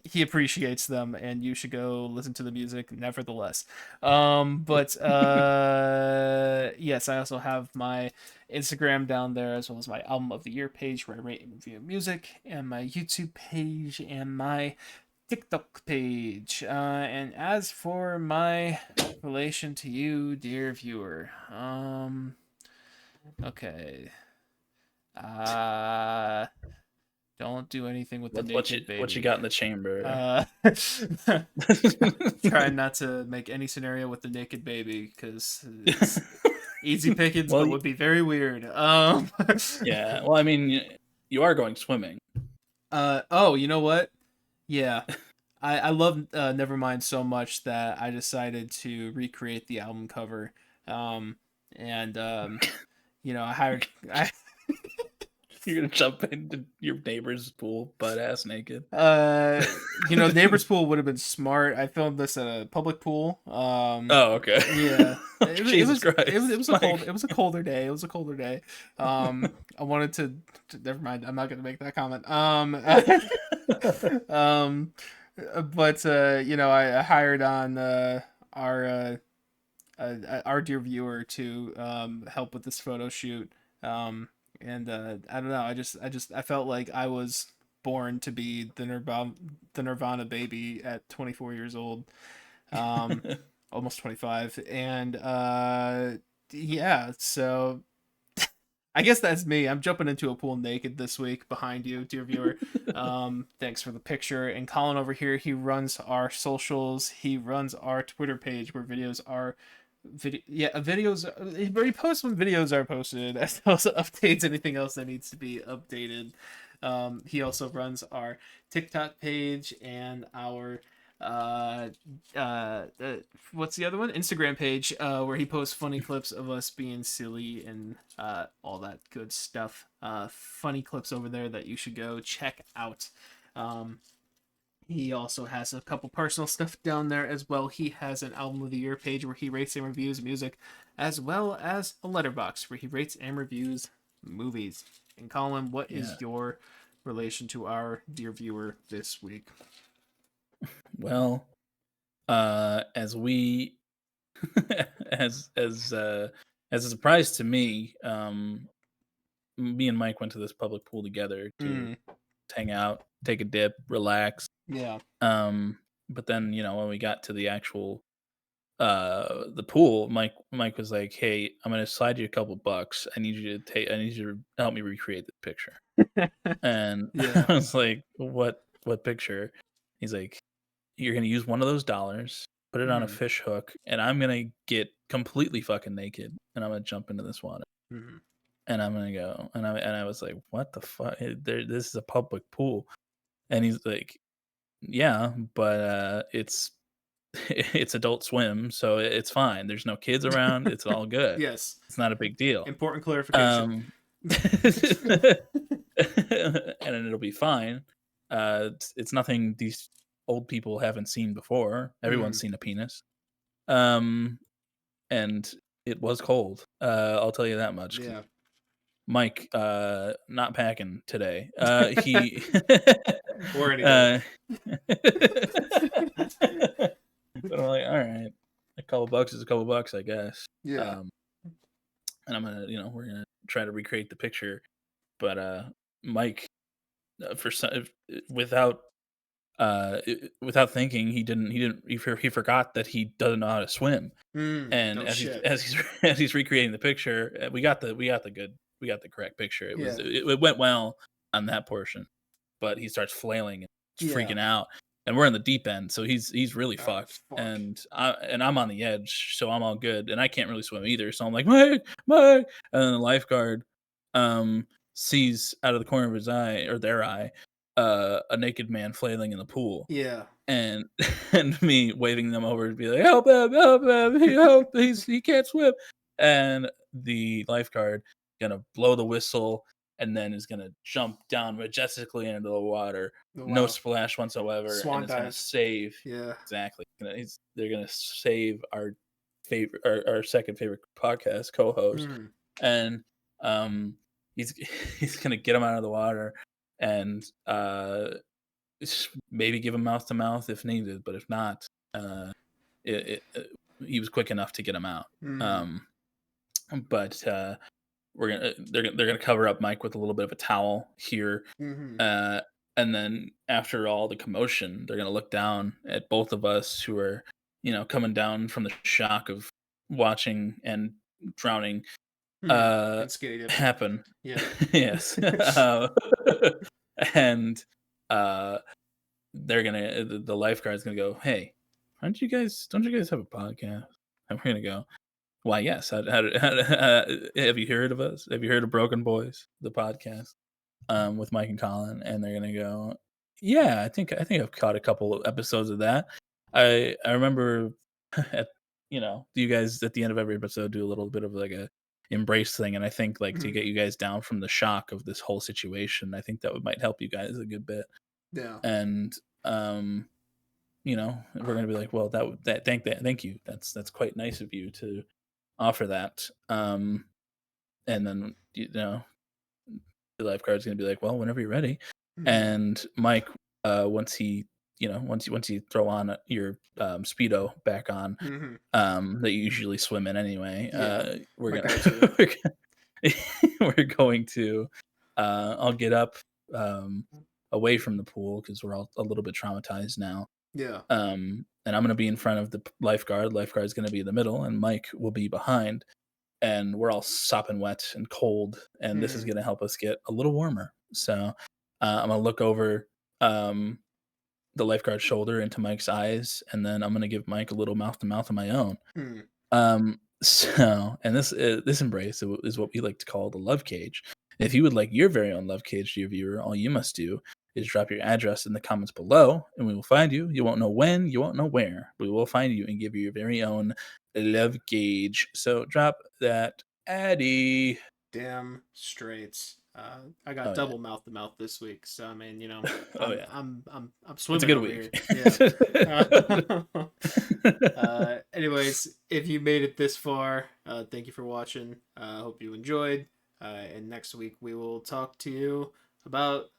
A: he appreciates them and you should go listen to the music nevertheless. But yes, I also have my Instagram down there as well as my album of the year page where I rate and review music and my YouTube page and my TikTok page. And as for my relation to you, dear viewer, okay. Uh don't do anything with the naked baby.
B: What you got in the chamber?
A: Trying not to make any scenario with the naked baby because it's easy pickings,
B: Well,
A: but would be very weird.
B: Yeah. Well, I mean, you are going swimming.
A: Oh, you know what? Yeah. I love Nevermind so much that I decided to recreate the album cover. And I hired
B: You're gonna jump into your neighbor's pool butt ass naked.
A: Neighbor's pool would have been smart. I filmed this at a public pool.
B: Oh, okay.
A: Yeah.
B: Jesus Christ.
A: It was a colder day. It was a colder day. I wanted to never mind. I'm not gonna make that comment. But I hired on our dear viewer to help with this photo shoot. And I don't know. I felt like I was born to be the Nirvana baby at 24 years old, almost 25, and yeah. So I guess that's me. I'm jumping into a pool naked this week behind you, dear viewer. Thanks for the picture. And Colin over here, he runs our socials. He runs our Twitter page where videos are videos he posts when videos are posted as also updates anything else that needs to be updated. He also runs our TikTok page and our what's the other one, Instagram page, where he posts funny clips of us being silly and all that good stuff. Funny clips over there that you should go check out. He also has a couple personal stuff down there as well. He has an album of the year page where he rates and reviews music, as well as a letterbox where he rates and reviews movies. And Colin, what is your relation to our dear viewer this week?
B: Well, as we as a surprise to me, me and Mike went to this public pool together to hang out, take a dip, relax.
A: Yeah.
B: But then, when we got to the actual the pool, Mike was like, "Hey, I'm gonna slide you a couple bucks. I need you to help me recreate this picture." And
A: Yeah.
B: I was like, "What picture?" He's like, "You're gonna use one of those dollars, put it on a fish hook, and I'm gonna get completely fucking naked, and I'm gonna jump into this water." And I'm gonna go, and I was like, "What the fuck? This is a public pool," and he's like, "Yeah, but it's it's Adult Swim, so it's fine. There's no kids around. It's all good.
A: Yes.
B: It's not a big deal.
A: Important clarification.
B: And it'll be fine. It's nothing these old people haven't seen before. Everyone's seen a penis. And it was cold. I'll tell you that much.
A: Yeah.
B: Mike, not packing today. He
A: or anything.
B: But I'm like, all right, a couple bucks is a couple bucks, I guess.
A: Yeah.
B: And I'm gonna, we're gonna try to recreate the picture, but Mike, without thinking, he forgot that he doesn't know how to swim. And as he's recreating the picture, we got the correct picture. It went well on that portion, but he starts flailing and freaking out. And we're in the deep end, so he's really fucked. And I'm on the edge, so I'm all good. And I can't really swim either, so I'm like, Mike. And then the lifeguard sees out of the corner of his eye, or their eye, a naked man flailing in the pool.
A: Yeah.
B: And me waving them over to be like, help him, he can't swim. And the lifeguard gonna blow the whistle and then is gonna jump down majestically into the water,
A: Oh,
B: no
A: wow.
B: splash whatsoever,
A: Swan
B: and it's gonna
A: dive.
B: save.
A: Yeah.
B: Exactly. They're gonna save our favorite, our second favorite podcast co-host,
A: Mhm.
B: and he's he's gonna get him out of the water and maybe give him mouth to mouth if needed, but if not, he was quick enough to get him out.
A: Mhm.
B: Um, but they're gonna cover up Mike with a little bit of a towel here,
A: Mhm.
B: uh, and then after all the commotion, they're gonna look down at both of us who are, coming down from the shock of watching and drowning
A: And skinny dipping.
B: happen.
A: Yeah.
B: Yes, and uh, the lifeguard's gonna go, "Hey, don't you guys have a podcast?" And we're gonna go, "Why, yes. Have you heard of us? Have you heard of Broken Boys, the podcast, with Mike and Colin?" And they're gonna go, "Yeah, I think I've caught a couple of episodes of that. I remember at you guys at the end of every episode do a little bit of like a embrace thing, and I think like to
A: Mhm.
B: get you guys down from the shock of this whole situation, I think that might help you guys a good bit."
A: Yeah.
B: And um, we're gonna be like, "Well, thank you. That's quite nice of you to offer that." And then the lifeguard's gonna be like, "Well, whenever you're ready."
A: Mhm.
B: And Mike, once he, once you throw on your speedo back on,
A: Mhm.
B: that you usually swim in anyway,
A: Yeah.
B: we're
A: My
B: gonna
A: go-to.
B: we're going to, I'll get up away from the pool because we're all a little bit traumatized now.
A: Yeah.
B: And I'm gonna be in front of the lifeguard. Lifeguard's gonna be in the middle, and Mike will be behind, and we're all sopping wet and cold, and this is
A: Mhm.
B: going to help us get a little warmer. So I'm going to look over um, the lifeguard's shoulder into Mike's eyes, and then I'm going to give Mike a little mouth to mouth of my own.
A: Mhm.
B: And this embrace is what we like to call the love cage. If you would like your very own love cage, dear viewer, all you must do is drop your address in the comments below, and we will find you. You won't know when, you won't know where, but we will find you and give you your very own love cage. So drop that addy.
A: Damn straight. I got
B: Oh yeah,
A: double mouth to mouth this week, so I mean,
B: oh yeah.
A: I'm
B: It's a
A: swimming
B: good
A: over
B: week.
A: here. Yeah. Anyways, if you made it this far, thank you for watching. Hope you enjoyed. And next week we will talk to you about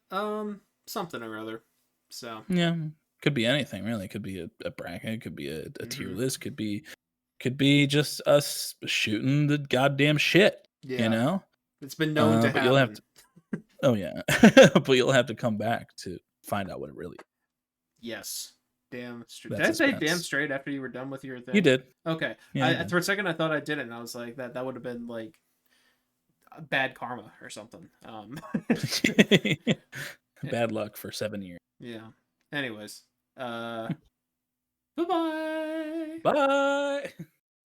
A: something or other. So,
B: Yeah, could be anything really. Could be a bracket. Could be a tier
A: mhm.
B: list. Could be just us shooting the goddamn shit. You
A: Yeah,
B: know.
A: it's been known to
B: But you'll have
A: happen.
B: to. Oh yeah, but you'll have to come back to find out what it really is.
A: Yes. Damn straight.
B: That
A: Did I say damn
B: suspense.
A: straight after you were done with your
B: You
A: thing?
B: did.
A: Okay.
B: Yeah, you
A: I
B: did.
A: for a second I thought I didn't, and I was like that would have been like bad karma or something.
B: Bad luck for 7 years.
A: Yeah. Anyways, uh, bye bye.
B: Bye.